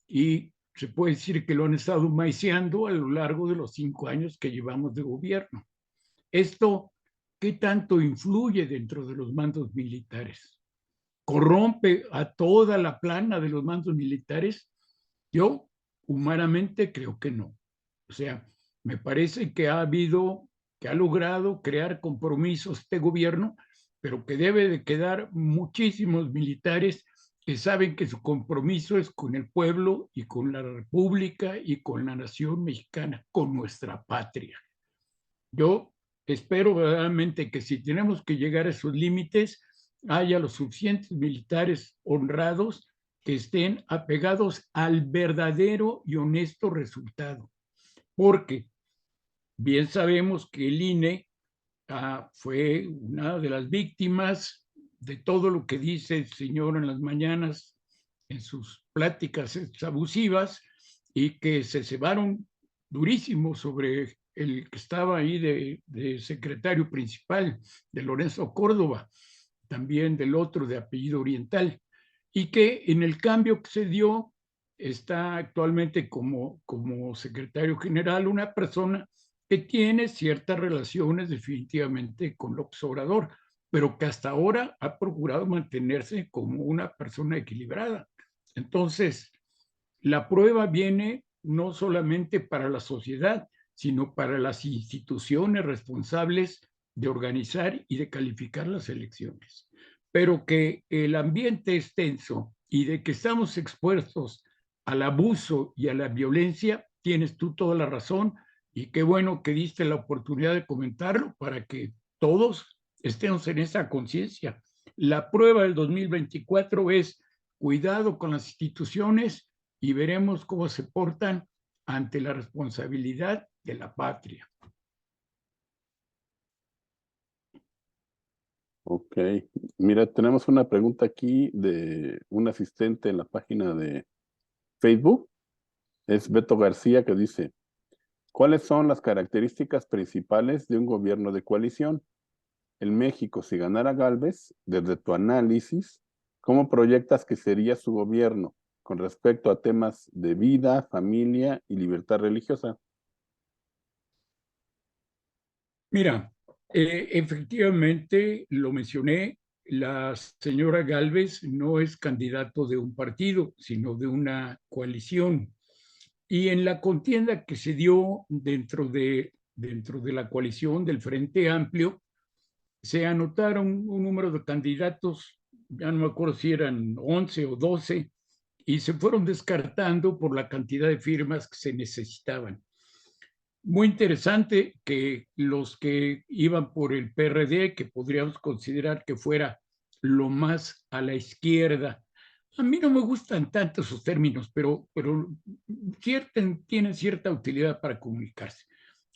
y se puede decir que lo han estado maiceando a lo largo de los 5 años que llevamos de gobierno. Esto, ¿qué tanto influye dentro de los mandos militares? ¿Corrompe a toda la plana de los mandos militares? Yo, humanamente, creo que no. O sea, me parece que ha logrado crear compromisos este gobierno, pero que debe de quedar muchísimos militares que saben que su compromiso es con el pueblo y con la República y con la nación mexicana, con nuestra patria. Yo espero verdaderamente que si tenemos que llegar a esos límites, haya los suficientes militares honrados que estén apegados al verdadero y honesto resultado. Porque bien sabemos que el INE fue una de las víctimas de todo lo que dice el señor en las mañanas en sus pláticas abusivas y que se cebaron durísimo sobre el que estaba ahí de secretario principal, de Lorenzo Córdoba, también del otro de apellido oriental, y que en el cambio que se dio está actualmente como secretario general una persona que tiene ciertas relaciones definitivamente con López Obrador, pero que hasta ahora ha procurado mantenerse como una persona equilibrada. Entonces, la prueba viene no solamente para la sociedad, sino para las instituciones responsables de organizar y de calificar las elecciones. Pero que el ambiente es tenso y de que estamos expuestos al abuso y a la violencia, tienes tú toda la razón, y qué bueno que diste la oportunidad de comentarlo para que todos estemos en esa conciencia. La prueba del 2024 es cuidado con las instituciones y veremos cómo se portan ante la responsabilidad de la patria. Ok, mira, tenemos una pregunta aquí de un asistente en la página de Facebook. Es Beto García, que dice: ¿cuáles son las características principales de un gobierno de coalición? En México, si ganara Gálvez, desde tu análisis, ¿cómo proyectas que sería su gobierno con respecto a temas de vida, familia y libertad religiosa? Mira, efectivamente, lo mencioné, la señora Gálvez no es candidato de un partido, sino de una coalición. Y en la contienda que se dio dentro de la coalición del Frente Amplio, se anotaron un número de candidatos, ya no me acuerdo si eran 11 o 12, y se fueron descartando por la cantidad de firmas que se necesitaban. Muy interesante que los que iban por el PRD, que podríamos considerar que fuera lo más a la izquierda, a mí no me gustan tanto esos términos, pero tienen cierta utilidad para comunicarse.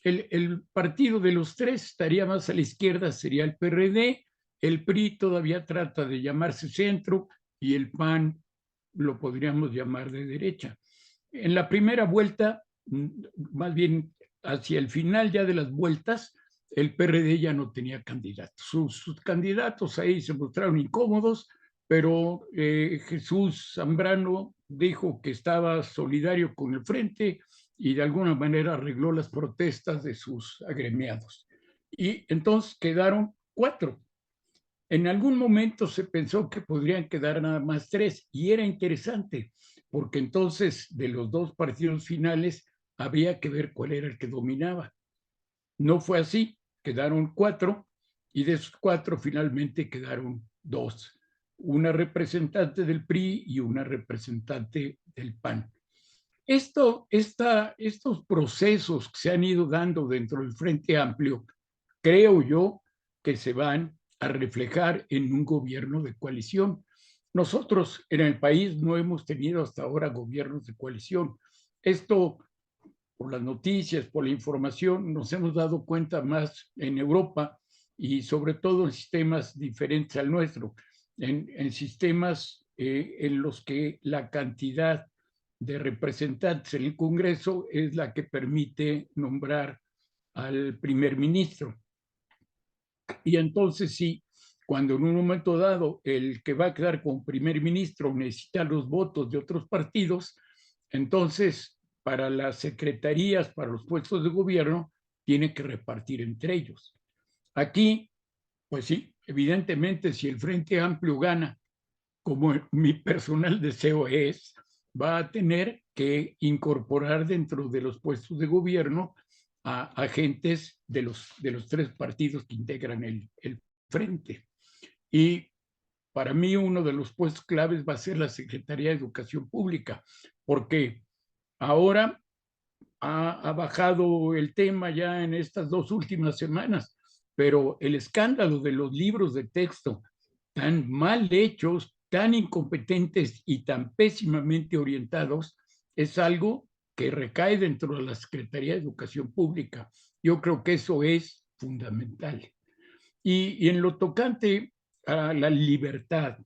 El partido de los tres estaría más a la izquierda, sería el PRD, el PRI todavía trata de llamarse centro y el PAN lo podríamos llamar de derecha. En la primera vuelta, más bien hacia el final ya de las vueltas, el PRD ya no tenía candidatos. Sus candidatos ahí se mostraron incómodos, pero Jesús Zambrano dijo que estaba solidario con el Frente y de alguna manera arregló las protestas de sus agremiados. Y entonces quedaron 4. En algún momento se pensó que podrían quedar nada más 3 y era interesante porque entonces de los 2 partidos finales había que ver cuál era el que dominaba. No fue así, quedaron 4 y de esos 4 finalmente quedaron 2, una representante del PRI y una representante del PAN. Estos procesos que se han ido dando dentro del Frente Amplio, creo yo que se van a reflejar en un gobierno de coalición. Nosotros en el país no hemos tenido hasta ahora gobiernos de coalición. Esto, por las noticias, por la información, nos hemos dado cuenta más en Europa y sobre todo en sistemas diferentes al nuestro, en sistemas en los que la cantidad de representantes en el Congreso es la que permite nombrar al primer ministro. Y entonces sí, cuando en un momento dado el que va a quedar como primer ministro necesita los votos de otros partidos, entonces para las secretarías, para los puestos de gobierno, tiene que repartir entre ellos. Aquí, pues sí, evidentemente si el Frente Amplio gana, como mi personal deseo es, va a tener que incorporar dentro de los puestos de gobierno a agentes de los 3 partidos que integran el frente. Y para mí uno de los puestos claves va a ser la Secretaría de Educación Pública, porque ahora ha bajado el tema ya en estas 2 últimas semanas, pero el escándalo de los libros de texto tan mal hechos, tan incompetentes y tan pésimamente orientados, es algo que recae dentro de la Secretaría de Educación Pública. Yo creo que eso es fundamental. Y en lo tocante a la libertad,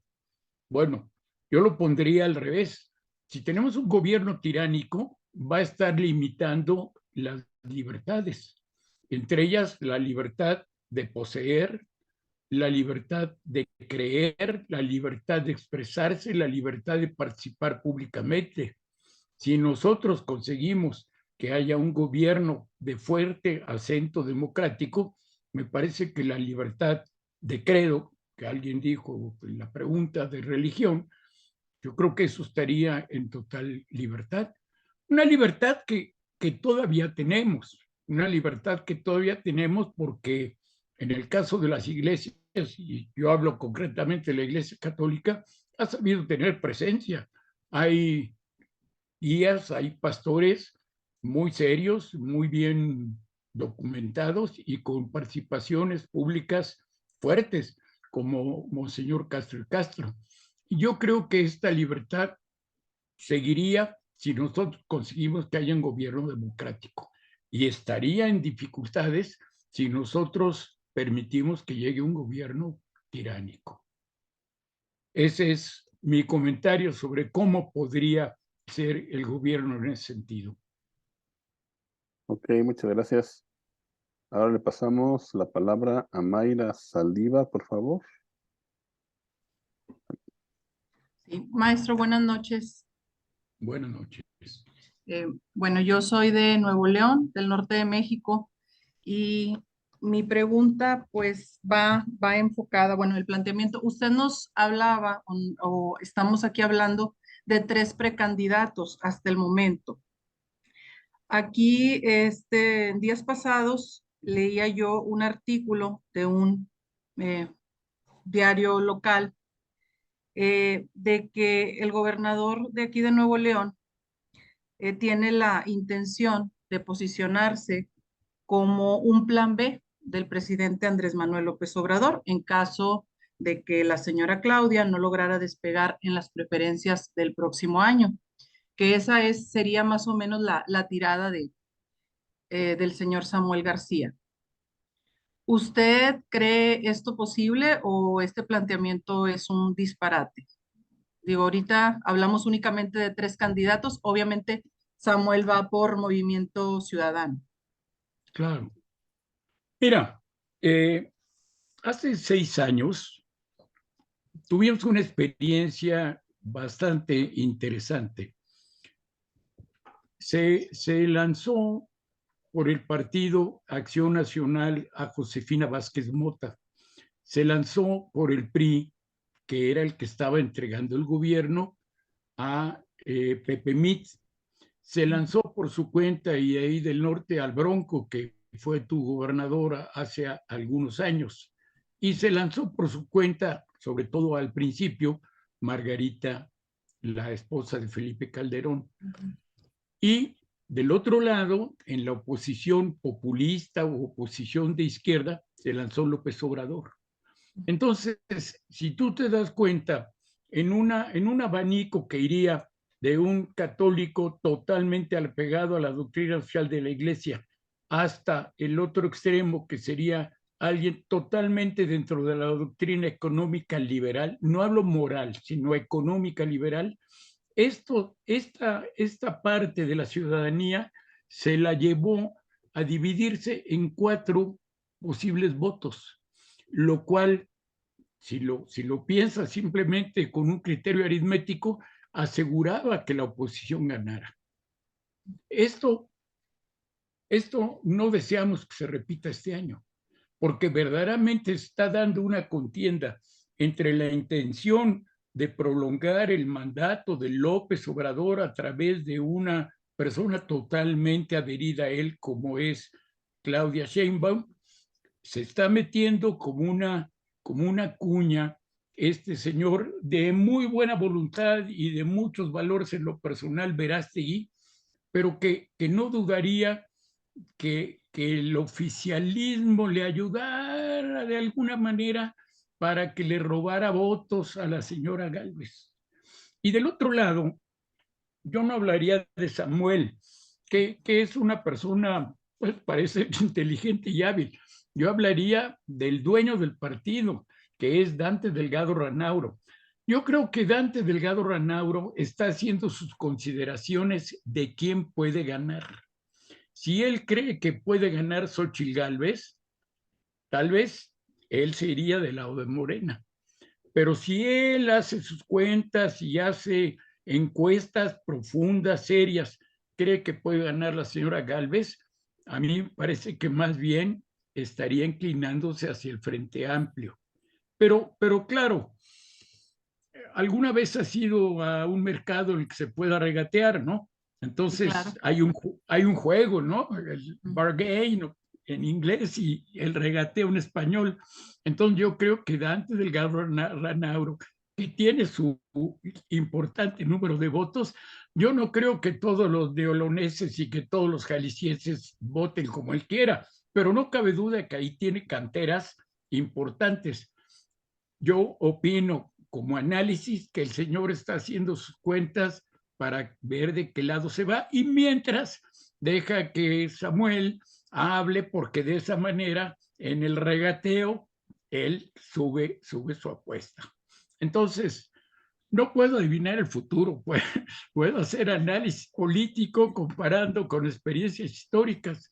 bueno, yo lo pondría al revés. Si tenemos un gobierno tiránico, va a estar limitando las libertades, entre ellas la libertad de poseer, la libertad de creer, la libertad de expresarse, la libertad de participar públicamente. Si nosotros conseguimos que haya un gobierno de fuerte acento democrático, me parece que la libertad de credo, que alguien dijo en la pregunta de religión, yo creo que eso estaría en total libertad. Una libertad que todavía tenemos, una libertad que todavía tenemos porque en el caso de las iglesias, y yo hablo concretamente de la Iglesia Católica, ha sabido tener presencia. Hay guías, hay pastores muy serios, muy bien documentados y con participaciones públicas fuertes, como Monseñor Castro Castro. Y yo creo que esta libertad seguiría si nosotros conseguimos que haya un gobierno democrático y estaría en dificultades si nosotros permitimos que llegue un gobierno tiránico. Ese es mi comentario sobre cómo podría ser el gobierno en ese sentido. Ok, muchas gracias. Ahora le pasamos la palabra a Mayra Saldívar, por favor. Sí, maestro, buenas noches. Buenas noches. Bueno, yo soy de Nuevo León, del norte de México, y mi pregunta pues va enfocada, bueno, el planteamiento, usted nos hablaba o estamos aquí hablando de 3 precandidatos hasta el momento. Aquí, días pasados, leía yo un artículo de un diario local de que el gobernador de aquí de Nuevo León tiene la intención de posicionarse como un plan B del presidente Andrés Manuel López Obrador en caso de que la señora Claudia no lograra despegar en las preferencias del próximo año, que esa sería más o menos la tirada del señor Samuel García. ¿Usted cree esto posible o este planteamiento es un disparate? Digo, ahorita hablamos únicamente de 3 candidatos, obviamente Samuel va por Movimiento Ciudadano. Claro. Mira, hace 6 años tuvimos una experiencia bastante interesante. se lanzó por el Partido Acción Nacional a Josefina Vázquez Mota. Se lanzó por el PRI, que era el que estaba entregando el gobierno, a Pepe Mit. Se lanzó por su cuenta y ahí del norte al Bronco, que fue tu gobernadora hace algunos años. Y se lanzó por su cuenta, sobre todo al principio, Margarita, la esposa de Felipe Calderón. Y del otro lado, en la oposición populista o oposición de izquierda, se lanzó López Obrador. Entonces, si tú te das cuenta, en un abanico que iría de un católico totalmente apegado a la doctrina oficial de la Iglesia hasta el otro extremo, que sería alguien totalmente dentro de la doctrina económica liberal, no hablo moral, sino económica liberal, esta parte de la ciudadanía se la llevó a dividirse en 4 posibles votos, lo cual, si lo piensas simplemente con un criterio aritmético, aseguraba que la oposición ganara. Esto no deseamos que se repita este año, porque verdaderamente está dando una contienda entre la intención de prolongar el mandato de López Obrador a través de una persona totalmente adherida a él, como es Claudia Sheinbaum. Se está metiendo como una cuña este señor de muy buena voluntad y de muchos valores en lo personal, Verástegui, pero que no dudaría que el oficialismo le ayudara de alguna manera para que le robara votos a la señora Gálvez. Y del otro lado, yo no hablaría de Samuel, que es una persona, pues parece inteligente y hábil. Yo hablaría del dueño del partido, que es Dante Delgado Ranauro. Yo creo que Dante Delgado Ranauro está haciendo sus consideraciones de quién puede ganar. Si él cree que puede ganar Xóchitl Gálvez, tal vez él se iría del lado de Morena. Pero si él hace sus cuentas y hace encuestas profundas, serias, cree que puede ganar la señora Gálvez, a mí me parece que más bien estaría inclinándose hacia el Frente Amplio. Pero claro, alguna vez has ido a un mercado en el que se pueda regatear, ¿no? Entonces, claro, hay un juego, ¿no? El bargain en inglés y el regateo en español. Entonces, yo creo que Dante Delgado Ranauro, que tiene su importante número de votos, yo no creo que todos los neoloneses y que todos los jaliscienses voten como él quiera, pero no cabe duda que ahí tiene canteras importantes. Yo opino como análisis que el señor está haciendo sus cuentas para ver de qué lado se va y mientras deja que Samuel hable, porque de esa manera en el regateo él sube su apuesta. Entonces, no puedo adivinar el futuro, puedo hacer análisis político comparando con experiencias históricas.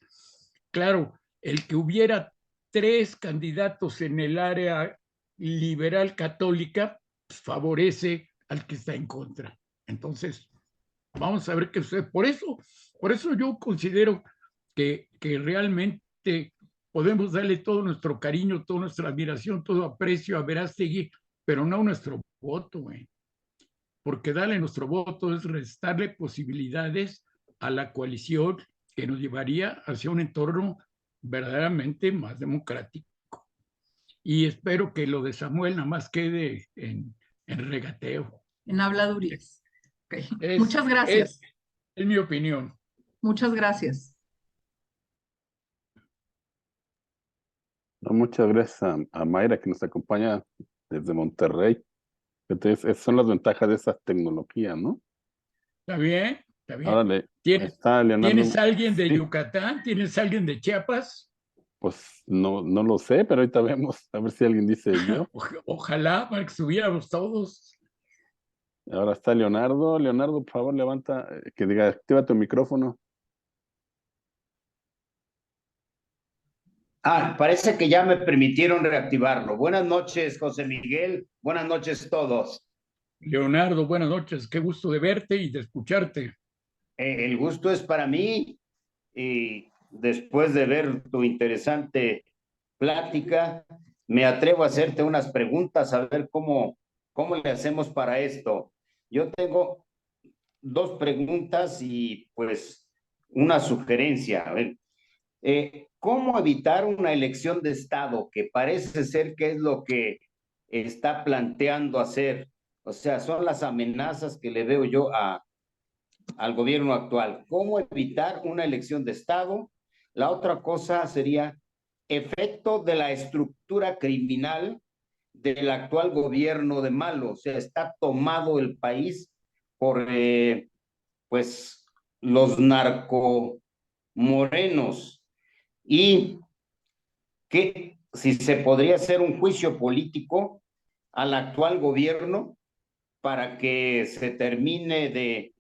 Claro, el que hubiera 3 candidatos en el área liberal católica pues, favorece al que está en contra. Entonces, vamos a ver qué sucede. Por eso yo considero que realmente podemos darle todo nuestro cariño, toda nuestra admiración, todo aprecio a Verástegui, pero no nuestro voto, porque darle nuestro voto es restarle posibilidades a la coalición que nos llevaría hacia un entorno verdaderamente más democrático. Y espero que lo de Samuel nada más quede en regateo. En habladurías. Okay. Muchas gracias. Es mi opinión. Muchas gracias. No, muchas gracias a Mayra que nos acompaña desde Monterrey. Entonces, esas son las ventajas de esa tecnología, ¿no? Está bien, está bien. Órale, ¿Tienes alguien de Yucatán? ¿Tienes alguien de Chiapas? Pues no lo sé, pero ahorita vemos, a ver si alguien dice yo. Ojalá, para que estuviéramos todos. Ahora está Leonardo. Leonardo, por favor, levanta, que diga, activa tu micrófono. Parece que ya me permitieron reactivarlo. Buenas noches, José Miguel. Buenas noches todos. Leonardo, buenas noches. Qué gusto de verte y de escucharte. El gusto es para mí y después de ver tu interesante plática, me atrevo a hacerte unas preguntas a ver cómo le hacemos para esto. Yo tengo dos preguntas y pues una sugerencia. A ver, ¿cómo evitar una elección de Estado? Que parece ser que es lo que está planteando hacer. O sea, son las amenazas que le veo yo al gobierno actual. ¿Cómo evitar una elección de Estado? La otra cosa sería efecto de la estructura criminal del actual gobierno de Malo. O sea, está tomado el país por pues los narcomorenos y que si se podría hacer un juicio político al actual gobierno para que se termine de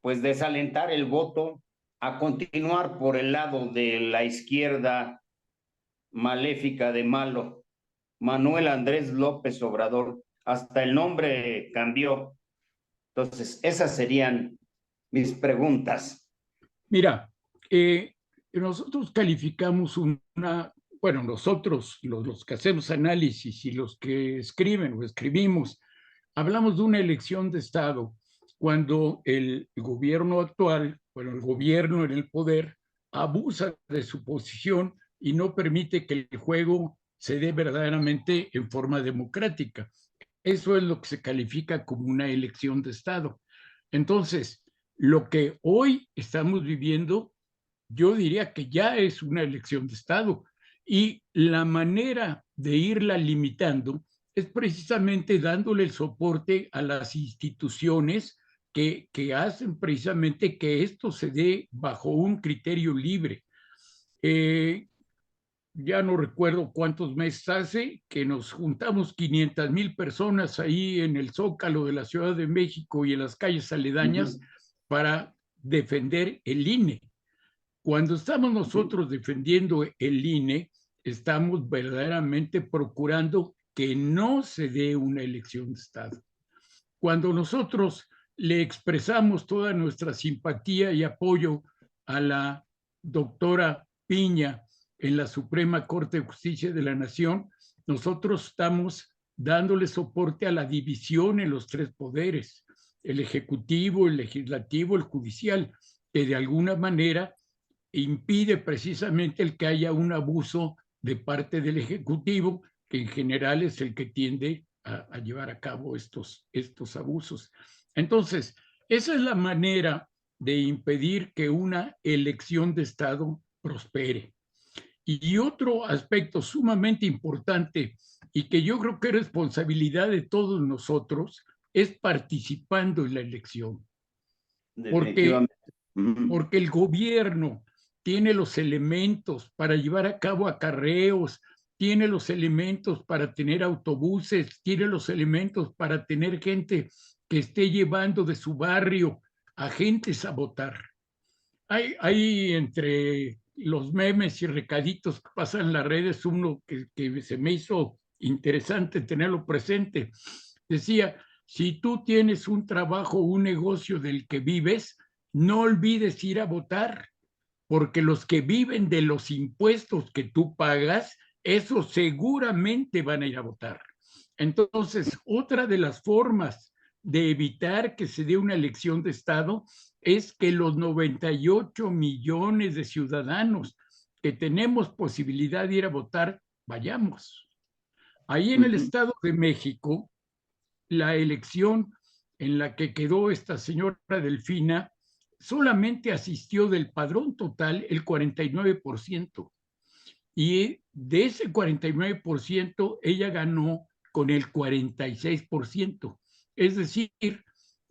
pues desalentar el voto a continuar por el lado de la izquierda maléfica de Malo, Manuel Andrés López Obrador. Hasta el nombre cambió. Entonces, esas serían mis preguntas. Mira, nosotros calificamos bueno, nosotros, los que hacemos análisis y los que escriben o escribimos, hablamos de una elección de Estado cuando el gobierno actual, bueno, el gobierno en el poder, abusa de su posición y no permite que el juego se dé verdaderamente en forma democrática. Eso es lo que se califica como una elección de Estado. Entonces, lo que hoy estamos viviendo, yo diría que ya es una elección de Estado y la manera de irla limitando es precisamente dándole el soporte a las instituciones que hacen precisamente que esto se dé bajo un criterio libre. Ya no recuerdo cuántos meses hace que nos juntamos 500,000 personas ahí en el Zócalo de la Ciudad de México y en las calles aledañas para defender el INE. Cuando estamos nosotros defendiendo el INE, estamos verdaderamente procurando que no se dé una elección de Estado. Cuando nosotros le expresamos toda nuestra simpatía y apoyo a la doctora Piña en la Suprema Corte de Justicia de la Nación, nosotros estamos dándole soporte a la división en los tres poderes, el ejecutivo, el legislativo, el judicial, que de alguna manera impide precisamente el que haya un abuso de parte del ejecutivo, que en general es el que tiende a llevar a cabo estos abusos. Entonces, esa es la manera de impedir que una elección de Estado prospere. Y otro aspecto sumamente importante y que yo creo que es responsabilidad de todos nosotros es participando en la elección. Porque el gobierno tiene los elementos para llevar a cabo acarreos, tiene los elementos para tener autobuses, tiene los elementos para tener gente que esté llevando de su barrio a gentes a votar. Hay entre los memes y recaditos que pasan en las redes, uno que se me hizo interesante tenerlo presente. Decía, si tú tienes un trabajo, un negocio del que vives, no olvides ir a votar, porque los que viven de los impuestos que tú pagas, esos seguramente van a ir a votar. Entonces, otra de las formas de evitar que se dé una elección de Estado es que los 98 millones de ciudadanos que tenemos posibilidad de ir a votar, vayamos. Ahí en el Estado de México, la elección en la que quedó esta señora Delfina, solamente asistió del padrón total el 49%. Y de ese 49%, ella ganó con el 46%. Es decir,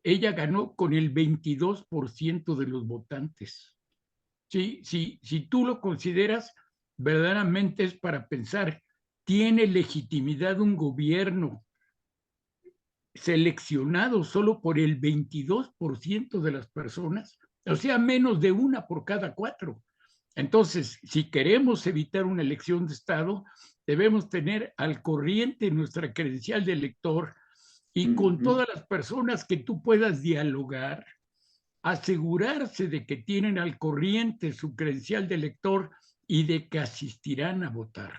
ella ganó con el 22% de los votantes. Si tú lo consideras, verdaderamente es para pensar, ¿tiene legitimidad un gobierno seleccionado solo por el 22% de las personas? O sea, menos de una por cada 4. Entonces, si queremos evitar una elección de Estado, debemos tener al corriente nuestra credencial de elector y con todas las personas que tú puedas dialogar, asegurarse de que tienen al corriente su credencial de elector y de que asistirán a votar.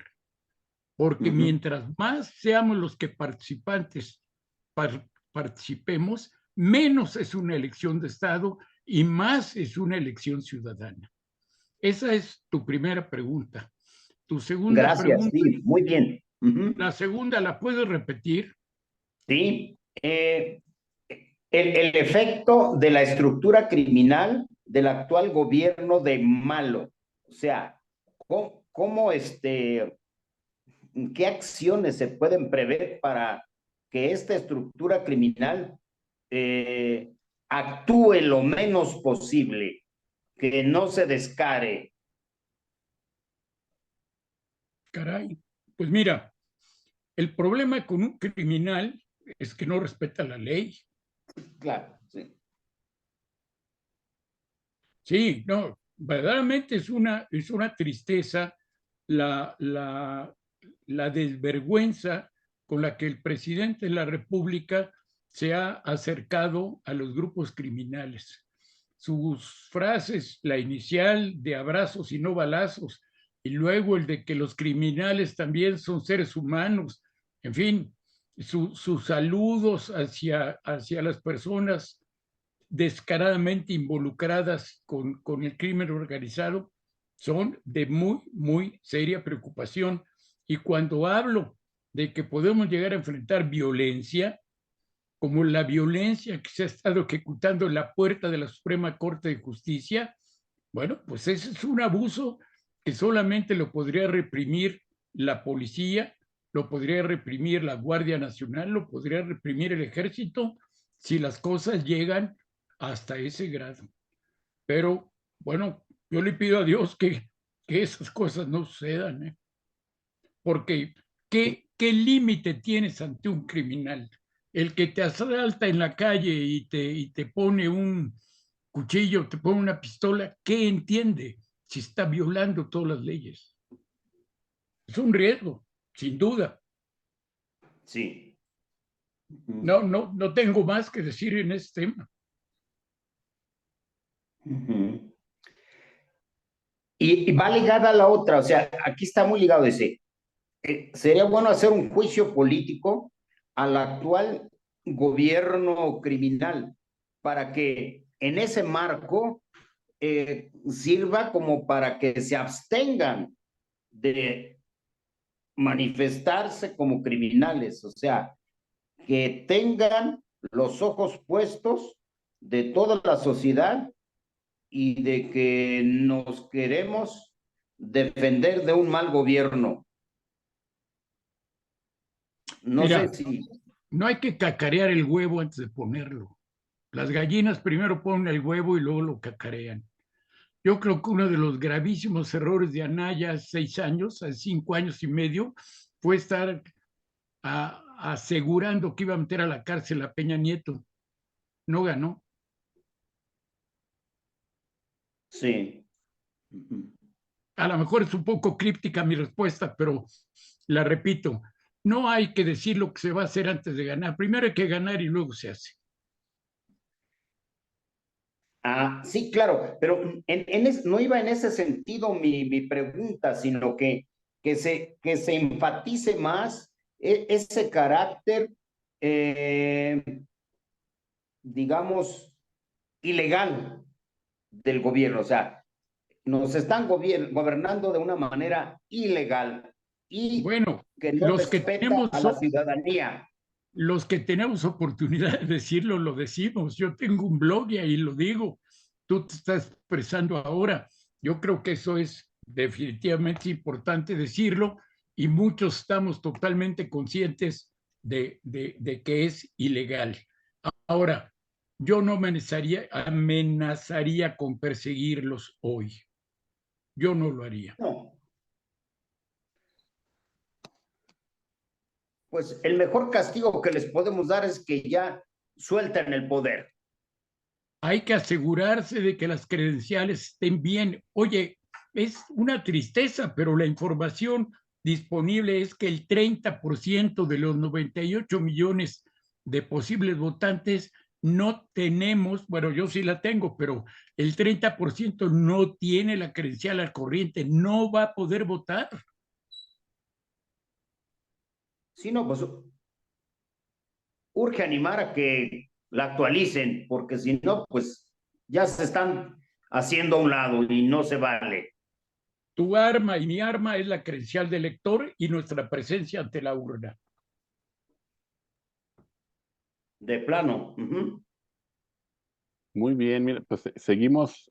Porque mientras más seamos los que participemos, menos es una elección de Estado y más es una elección ciudadana. Esa es tu primera pregunta. Tu segunda pregunta. Sí, muy bien. La segunda, ¿la puedes repetir? Sí. El efecto de la estructura criminal del actual gobierno de Malo. O sea, ¿qué acciones se pueden prever para que esta estructura criminal actúe lo menos posible, que no se descare? Caray, pues mira, el problema con un criminal es que no respeta la ley. Claro, sí. Sí, no, verdaderamente es una tristeza la desvergüenza con la que el presidente de la República se ha acercado a los grupos criminales. Sus frases, la inicial de abrazos y no balazos, y luego el de que los criminales también son seres humanos, en fin, sus saludos hacia las personas descaradamente involucradas con el crimen organizado son de muy, muy seria preocupación. Y cuando hablo de que podemos llegar a enfrentar violencia, como la violencia que se ha estado ejecutando en la puerta de la Suprema Corte de Justicia, bueno, pues ese es un abuso que solamente lo podría reprimir la policía, lo podría reprimir la Guardia Nacional, lo podría reprimir el Ejército, si las cosas llegan hasta ese grado. Pero, bueno, yo le pido a Dios que esas cosas no sucedan, ¿eh? Porque, ¿qué límite tienes ante un criminal? El que te asalta en la calle y te pone un cuchillo, te pone una pistola, ¿qué entiende si está violando todas las leyes? Es un riesgo, sin duda. Sí. No tengo más que decir en este tema. Y va ligada a la otra, o sea, aquí está muy ligado ese. Sería bueno hacer un juicio político al actual gobierno criminal para que en ese marco sirva como para que se abstengan de manifestarse como criminales, o sea, que tengan los ojos puestos de toda la sociedad y de que nos queremos defender de un mal gobierno. Mira, sé si... no hay que cacarear el huevo antes de ponerlo. Las gallinas primero ponen el huevo y luego lo cacarean. Yo creo que uno de los gravísimos errores de Anaya hace 6 años, hace 5 años y medio, fue estar asegurando que iba a meter a la cárcel a Peña Nieto. No ganó. Sí. A lo mejor es un poco críptica mi respuesta, pero la repito, no hay que decir lo que se va a hacer antes de ganar. Primero hay que ganar y luego se hace. Sí, claro, pero no iba en ese sentido mi pregunta, sino que se enfatice más ese carácter, digamos, ilegal del gobierno. O sea, nos están gobernando de una manera ilegal y bueno, que no los que respeta tenemos a la ciudadanía. Los que tenemos oportunidad de decirlo, lo decimos. Yo tengo un blog y ahí lo digo. Tú te estás expresando ahora. Yo creo que eso es definitivamente importante decirlo y muchos estamos totalmente conscientes de que es ilegal. Ahora, yo no amenazaría con perseguirlos hoy. Yo no lo haría. No. Pues el mejor castigo que les podemos dar es que ya suelten el poder. Hay que asegurarse de que las credenciales estén bien. Oye, es una tristeza, pero la información disponible es que el 30% de los 98 millones de posibles votantes no tenemos, bueno, yo sí la tengo, pero el 30% no tiene la credencial al corriente, no va a poder votar. Sí, no, pues urge animar a que la actualicen, porque si no, pues ya se están haciendo a un lado y no se vale. Tu arma y mi arma es la credencial de elector y nuestra presencia ante la urna. De plano. Muy bien, mira, pues seguimos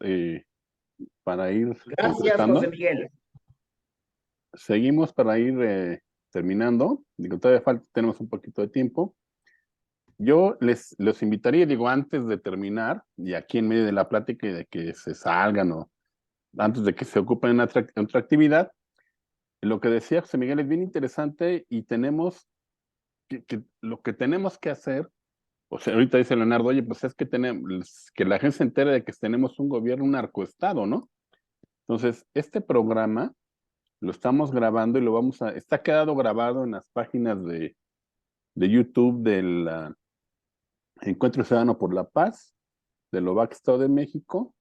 para ir Gracias, concretando. José Miguel. Seguimos para ir terminando. Digo, todavía tenemos un poquito de tiempo. Yo los invitaría, digo, antes de terminar, y aquí en medio de la plática y de que se salgan o antes de que se ocupen en otra actividad, lo que decía José Miguel es bien interesante y tenemos lo que tenemos que hacer, o sea, ahorita dice Leonardo, oye, pues es que tenemos, que la gente se entere de que tenemos un gobierno, un narcoestado, ¿no? Entonces, este programa lo estamos grabando y lo está quedado grabado en las páginas de YouTube del Encuentro Ciudadano por la Paz, del OVAC Estado de México,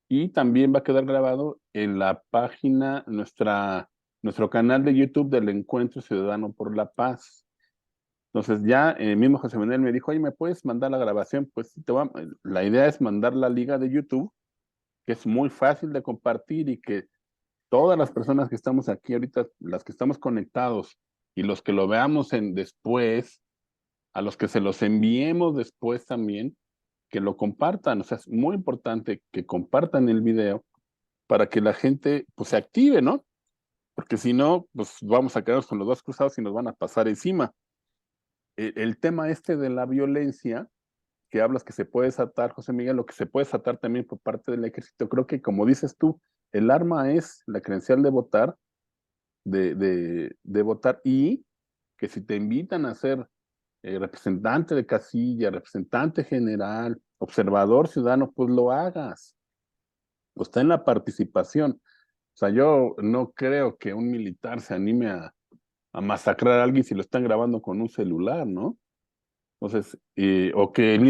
y también va a quedar grabado en la página, nuestro canal de YouTube del Encuentro Ciudadano por la Paz. Entonces ya mismo José Manuel me dijo, oye, ¿me puedes mandar la grabación? Pues sí, la idea es mandar la liga de YouTube, que es muy fácil de compartir y que todas las personas que estamos aquí ahorita, las que estamos conectados y los que lo veamos después, a los que se los enviemos después también, que lo compartan. O sea, es muy importante que compartan el video para que la gente pues se active, ¿no? Porque si no, pues vamos a quedarnos con los dos cruzados y nos van a pasar encima. El tema de la violencia que hablas que se puede desatar, José Miguel, lo que se puede desatar también por parte del ejército, creo que como dices tú, el arma es la credencial de votar, de votar, y que si te invitan a ser representante de casilla, representante general, observador ciudadano, pues lo hagas. Pues está en la participación. O sea, yo no creo que un militar se anime a masacrar a alguien si lo están grabando con un celular, ¿no? Entonces, o que el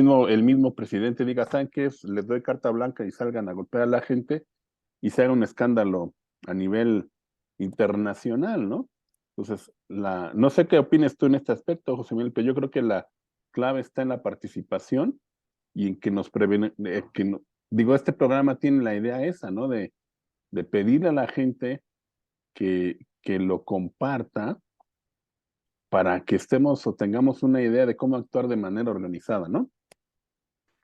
mismo presidente diga, ¿saben qué? Les doy carta blanca y salgan a golpear a la gente y se haga un escándalo a nivel internacional, ¿no? Entonces, no sé qué opines tú en este aspecto, José Miguel, pero yo creo que la clave está en la participación y en que nos previene, digo, este programa tiene la idea esa, ¿no? De pedir a la gente que lo comparta para que estemos o tengamos una idea de cómo actuar de manera organizada, ¿no?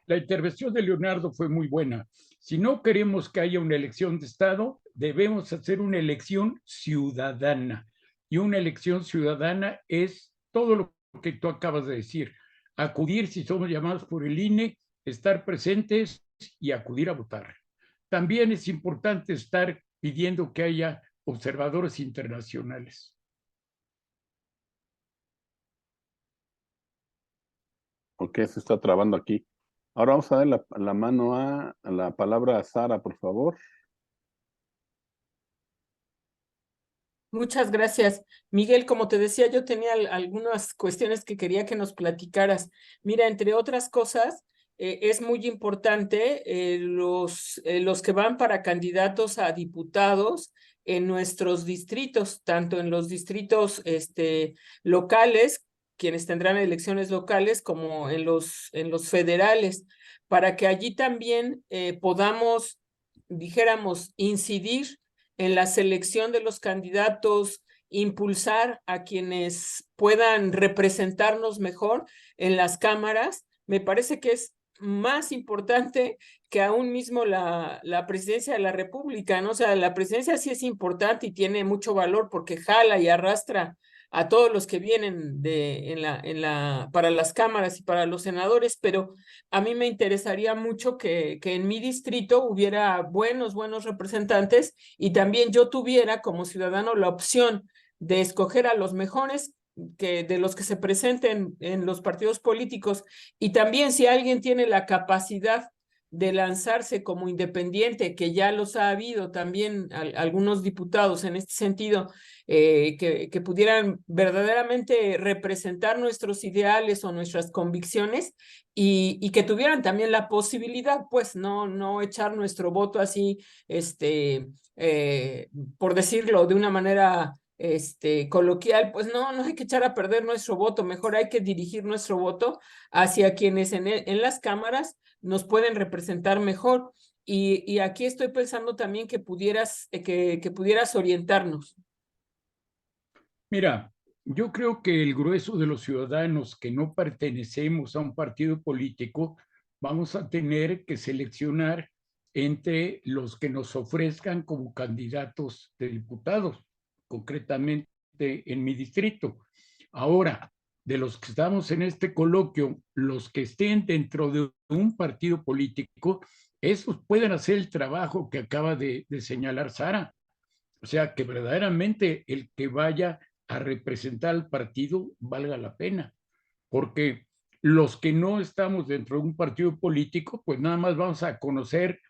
La intervención de Leonardo fue muy buena. Si no queremos que haya una elección de Estado, debemos hacer una elección ciudadana. Y una elección ciudadana es todo lo que tú acabas de decir. Acudir si somos llamados por el INE, estar presentes y acudir a votar. También es importante estar pidiendo que haya observadores internacionales. Ok, se está trabando aquí. Ahora vamos a dar la mano a la palabra a Sara, por favor. Muchas gracias. Miguel, como te decía, yo tenía algunas cuestiones que quería que nos platicaras. Mira, entre otras cosas, es muy importante los que van para candidatos a diputados en nuestros distritos, tanto en los distritos locales, quienes tendrán elecciones locales, como en los federales, para que allí también podamos, dijéramos, incidir en la selección de los candidatos, impulsar a quienes puedan representarnos mejor en las cámaras. Me parece que es más importante que aún mismo la presidencia de la República, ¿no? O sea, la presidencia sí es importante y tiene mucho valor porque jala y arrastra a todos los que vienen para las cámaras y para los senadores, pero a mí me interesaría mucho que en mi distrito hubiera buenos representantes y también yo tuviera como ciudadano la opción de escoger a los mejores de los que se presenten en los partidos políticos, y también si alguien tiene la capacidad de lanzarse como independiente, que ya los ha habido también algunos diputados en este sentido, que pudieran verdaderamente representar nuestros ideales o nuestras convicciones y que tuvieran también la posibilidad, pues, no echar nuestro voto así, por decirlo de una manera coloquial, pues no hay que echar a perder nuestro voto, mejor hay que dirigir nuestro voto hacia quienes en las cámaras nos pueden representar mejor. Y aquí estoy pensando también que pudieras orientarnos. Mira, yo creo que el grueso de los ciudadanos que no pertenecemos a un partido político, vamos a tener que seleccionar entre los que nos ofrezcan como candidatos de diputados, concretamente en mi distrito. Ahora, de los que estamos en este coloquio, los que estén dentro de un partido político, esos pueden hacer el trabajo que acaba de señalar Sara. O sea, que verdaderamente el que vaya a representar al partido valga la pena, porque los que no estamos dentro de un partido político, pues nada más vamos a conocer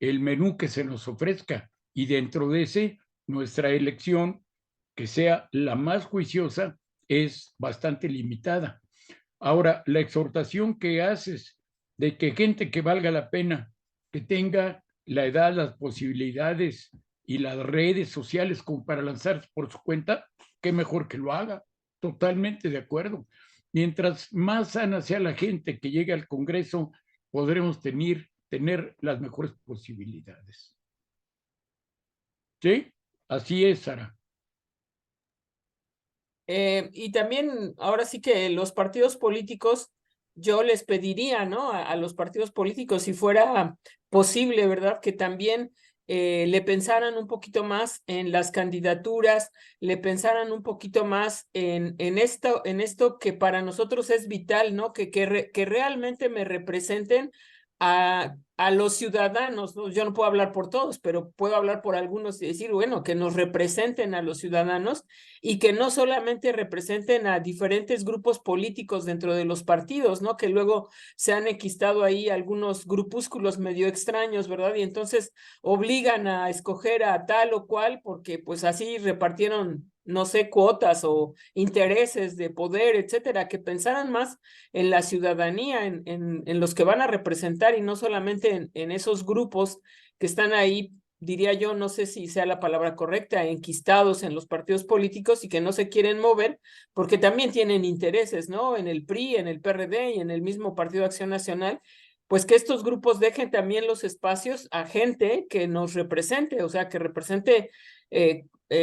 el menú que se nos ofrezca y dentro de ese, nuestra elección, que sea la más juiciosa, es bastante limitada. Ahora, la exhortación que haces de que gente que valga la pena, que tenga la edad, las posibilidades y las redes sociales como para lanzarse por su cuenta, qué mejor que lo haga. Totalmente de acuerdo. Mientras más sana sea la gente que llegue al Congreso, podremos tener las mejores posibilidades. ¿Sí? Así es, Sara. Y también, ahora sí que los partidos políticos, yo les pediría, ¿no? A los partidos políticos, si fuera posible, ¿verdad? Que también le pensaran un poquito más en las candidaturas, le pensaran un poquito más en esto que para nosotros es vital, ¿no? Que realmente me representen a los ciudadanos, ¿no? Yo no puedo hablar por todos, pero puedo hablar por algunos y decir, bueno, que nos representen a los ciudadanos y que no solamente representen a diferentes grupos políticos dentro de los partidos, ¿no? Que luego se han enquistado ahí algunos grupúsculos medio extraños, ¿verdad? Y entonces obligan a escoger a tal o cual porque pues así repartieron, no sé, cuotas o intereses de poder, etcétera, que pensaran más en la ciudadanía, en los que van a representar y no solamente en esos grupos que están ahí, diría yo, no sé si sea la palabra correcta, enquistados en los partidos políticos y que no se quieren mover porque también tienen intereses, ¿no? En el PRI, en el PRD y en el mismo Partido Acción Nacional, pues que estos grupos dejen también los espacios a gente que nos represente, o sea, que represente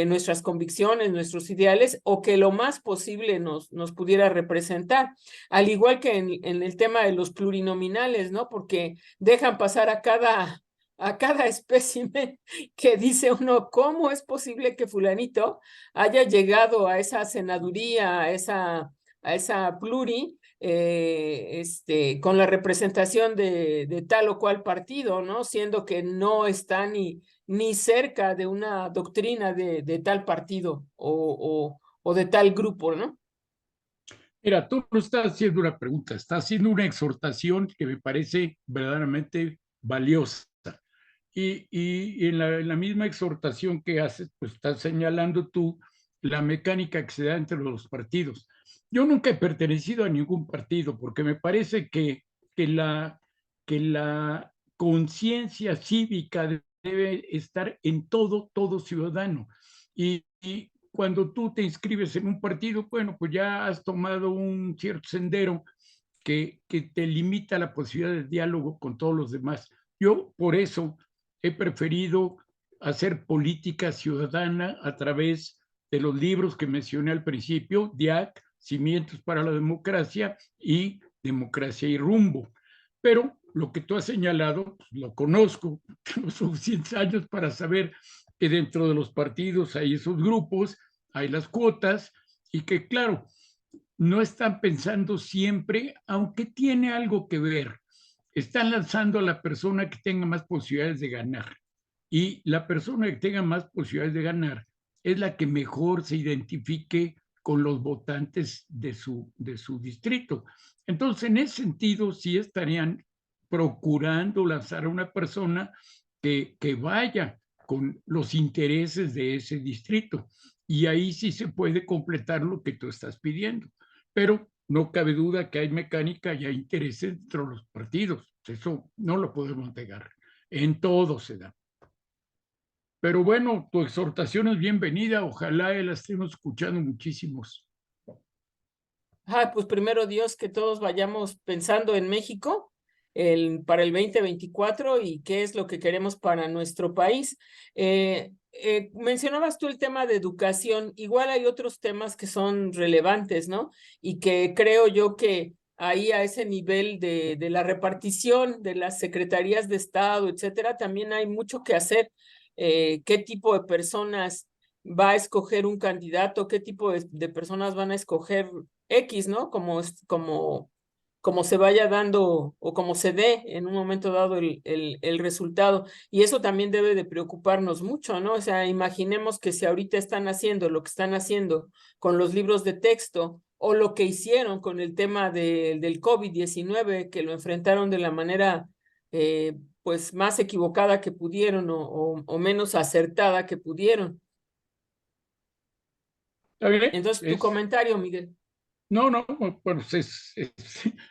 nuestras convicciones, nuestros ideales, o que lo más posible nos pudiera representar. Al igual que en el tema de los plurinominales, ¿no? Porque dejan pasar a cada espécimen que dice uno, ¿cómo es posible que fulanito haya llegado a esa senaduría, a esa pluri, con la representación de tal o cual partido, ¿no? Siendo que no está ni cerca de una doctrina de tal partido o de tal grupo, ¿no? Mira, tú no estás haciendo una pregunta, estás haciendo una exhortación que me parece verdaderamente valiosa. Y en la misma exhortación que haces, pues estás señalando tú la mecánica que se da entre los partidos. Yo nunca he pertenecido a ningún partido porque me parece que la conciencia cívica debe estar en todo ciudadano. Y cuando tú te inscribes en un partido, bueno, pues ya has tomado un cierto sendero que te limita la posibilidad de diálogo con todos los demás. Yo por eso he preferido hacer política ciudadana a través de los libros que mencioné al principio, DIAC, Cimientos para la Democracia y Democracia y Rumbo. Pero lo que tú has señalado, pues, lo conozco, tengo suficientes años para saber que dentro de los partidos hay esos grupos, hay las cuotas y que, claro, no están pensando siempre, aunque tiene algo que ver, están lanzando a la persona que tenga más posibilidades de ganar. Y la persona que tenga más posibilidades de ganar es la que mejor se identifique con los votantes de su distrito. Entonces, en ese sentido, sí estarían procurando lanzar a una persona que vaya con los intereses de ese distrito. Y ahí sí se puede completar lo que tú estás pidiendo. Pero no cabe duda que hay mecánica y hay intereses entre los partidos. Eso no lo podemos negar. En todo se da. Pero bueno, tu exhortación es bienvenida. Ojalá la estemos escuchando muchísimos. Pues primero Dios, que todos vayamos pensando en México para el 2024 y qué es lo que queremos para nuestro país. Mencionabas tú el tema de educación. Igual hay otros temas que son relevantes, ¿no? Y que creo yo que ahí a ese nivel de la repartición de las secretarías de Estado, etcétera, también hay mucho que hacer. ¿Qué tipo de personas va a escoger un candidato? ¿Qué tipo de personas van a escoger X, ¿no? Como se vaya dando o como se dé en un momento dado el resultado. Y eso también debe de preocuparnos mucho, ¿no? O sea, imaginemos que si ahorita están haciendo lo que están haciendo con los libros de texto o lo que hicieron con el tema del COVID-19, que lo enfrentaron de la manera pues más equivocada que pudieron o menos acertada que pudieron. Entonces, tu comentario, Miguel. No, bueno,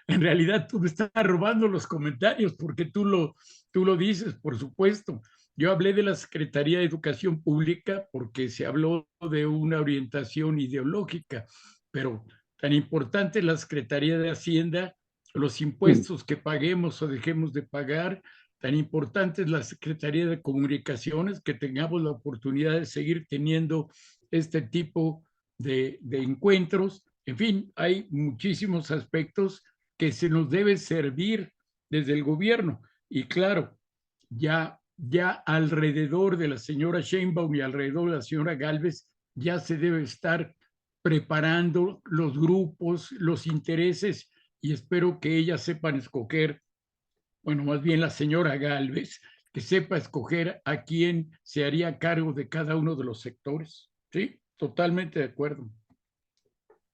en realidad tú me estás robando los comentarios porque tú lo dices, por supuesto. Yo hablé de la Secretaría de Educación Pública porque se habló de una orientación ideológica, pero tan importante es la Secretaría de Hacienda, los impuestos que paguemos o dejemos de pagar, tan importante es la Secretaría de Comunicaciones, que tengamos la oportunidad de seguir teniendo este tipo de encuentros. En fin, hay muchísimos aspectos que se nos debe servir desde el gobierno. Y claro, ya alrededor de la señora Sheinbaum y alrededor de la señora Gálvez ya se debe estar preparando los grupos, los intereses, y espero que ellas sepan escoger, bueno, más bien la señora Gálvez, que sepa escoger a quién se haría cargo de cada uno de los sectores. Sí, totalmente de acuerdo.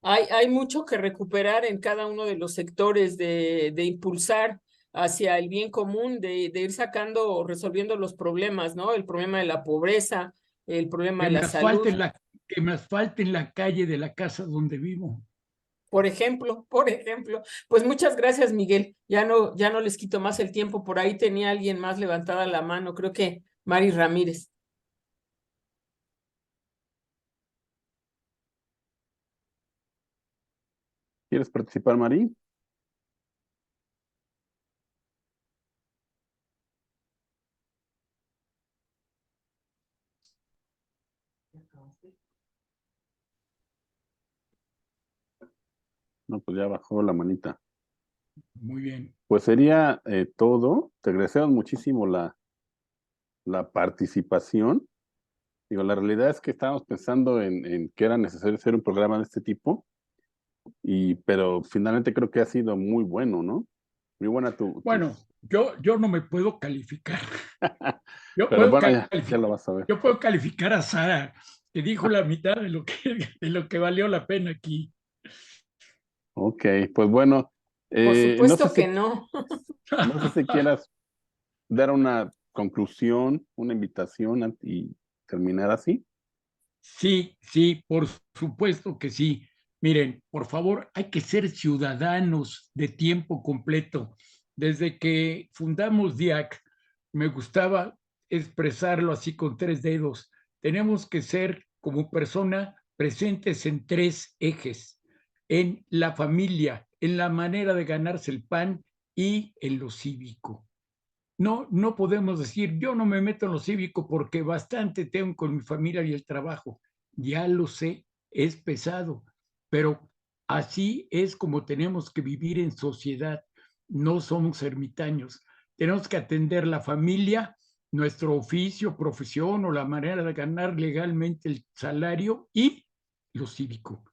Hay mucho que recuperar en cada uno de los sectores, de impulsar hacia el bien común, de ir sacando o resolviendo los problemas, ¿no? El problema de la pobreza, el problema de la salud. Que me asfalten la calle de la casa donde vivo. Por ejemplo, pues muchas gracias, Miguel. Ya no les quito más el tiempo. Por ahí tenía alguien más levantada la mano, creo que Mari Ramírez. ¿Quieres participar, Mari? No, pues ya bajó la manita. Muy bien. Pues sería todo. Te agradecemos muchísimo la participación. Digo, la realidad es que estábamos pensando en que era necesario hacer un programa de este tipo, pero finalmente creo que ha sido muy bueno, ¿no? Muy buena Bueno, yo no me puedo calificar. Pero bueno, ya lo vas a ver. Yo puedo calificar a Sara, que dijo la mitad de lo que valió la pena aquí. Ok, pues bueno. Por supuesto que no. No sé si quieras dar una conclusión, una invitación y terminar así. Sí, por supuesto que sí. Miren, por favor, hay que ser ciudadanos de tiempo completo. Desde que fundamos DIAC, me gustaba expresarlo así con 3 dedos. Tenemos que ser como persona presentes en 3 ejes: en la familia, en la manera de ganarse el pan y en lo cívico. No podemos decir, yo no me meto en lo cívico porque bastante tengo con mi familia y el trabajo. Ya lo sé, es pesado, pero así es como tenemos que vivir en sociedad. No somos ermitaños. Tenemos que atender la familia, nuestro oficio, profesión o la manera de ganar legalmente el salario y lo cívico.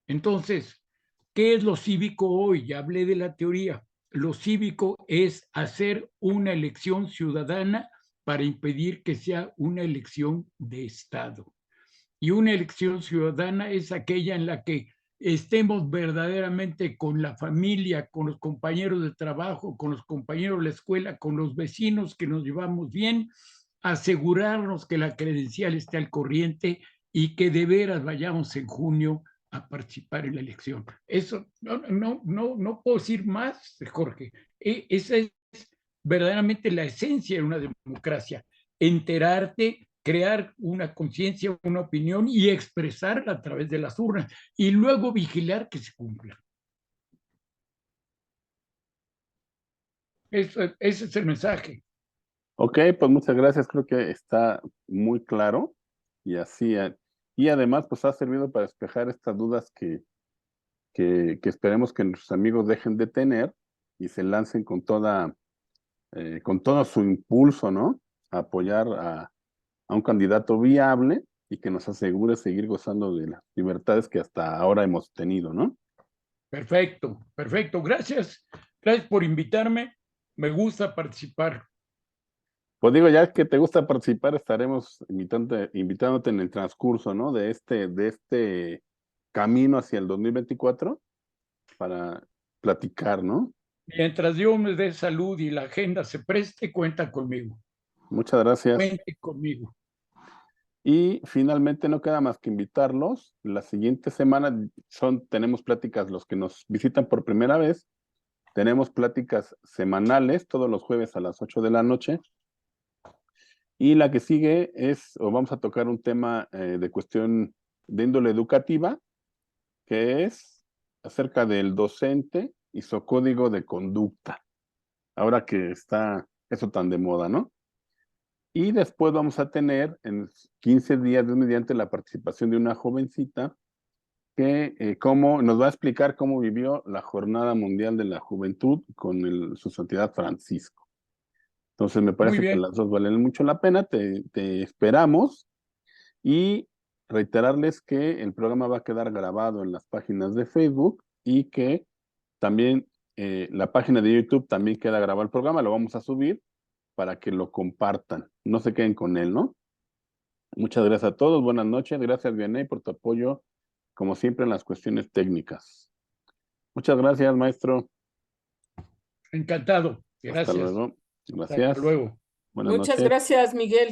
Entonces, ¿qué es lo cívico hoy? Ya hablé de la teoría. Lo cívico es hacer una elección ciudadana para impedir que sea una elección de Estado. Y una elección ciudadana es aquella en la que estemos verdaderamente con la familia, con los compañeros de trabajo, con los compañeros de la escuela, con los vecinos, que nos llevamos bien, asegurarnos que la credencial esté al corriente y que de veras vayamos en junio a participar en la elección. Eso no puedo decir más, Jorge. Esa es verdaderamente la esencia de una democracia. Enterarte, crear una conciencia, una opinión y expresarla a través de las urnas y luego vigilar que se cumpla. Ese es el mensaje. Ok, pues muchas gracias, creo que está muy claro y así, y además pues ha servido para despejar estas dudas que esperemos que nuestros amigos dejen de tener y se lancen con todo su impulso, ¿no? A apoyar a un candidato viable y que nos asegure seguir gozando de las libertades que hasta ahora hemos tenido, ¿no? Perfecto, perfecto. Gracias. Gracias por invitarme. Me gusta participar. Pues digo, ya que te gusta participar, estaremos invitándote en el transcurso, ¿no? De este camino hacia el 2024 para platicar, ¿no? Mientras Dios me dé salud y la agenda se preste, cuenta conmigo. Muchas gracias. Cuente conmigo. Y finalmente no queda más que invitarlos. La siguiente semana tenemos pláticas, los que nos visitan por primera vez, tenemos pláticas semanales todos los jueves a las 8 de la noche. Y la que sigue vamos a tocar un tema de cuestión de índole educativa, que es acerca del docente y su código de conducta. Ahora que está eso tan de moda, ¿no? Y después vamos a tener en 15 días mediante la participación de una jovencita que nos va a explicar cómo vivió la Jornada Mundial de la Juventud con su Santidad Francisco. Entonces me parece que las dos valen mucho la pena, te esperamos y reiterarles que el programa va a quedar grabado en las páginas de Facebook y que también la página de YouTube también queda grabado el programa, lo vamos a subir para que lo compartan, no se queden con él, ¿no? Muchas gracias a todos, buenas noches, gracias Vianey por tu apoyo, como siempre en las cuestiones técnicas. Muchas gracias, maestro. Encantado, gracias. Hasta luego. Gracias. Hasta luego. Buenas noches. Muchas gracias, Miguel.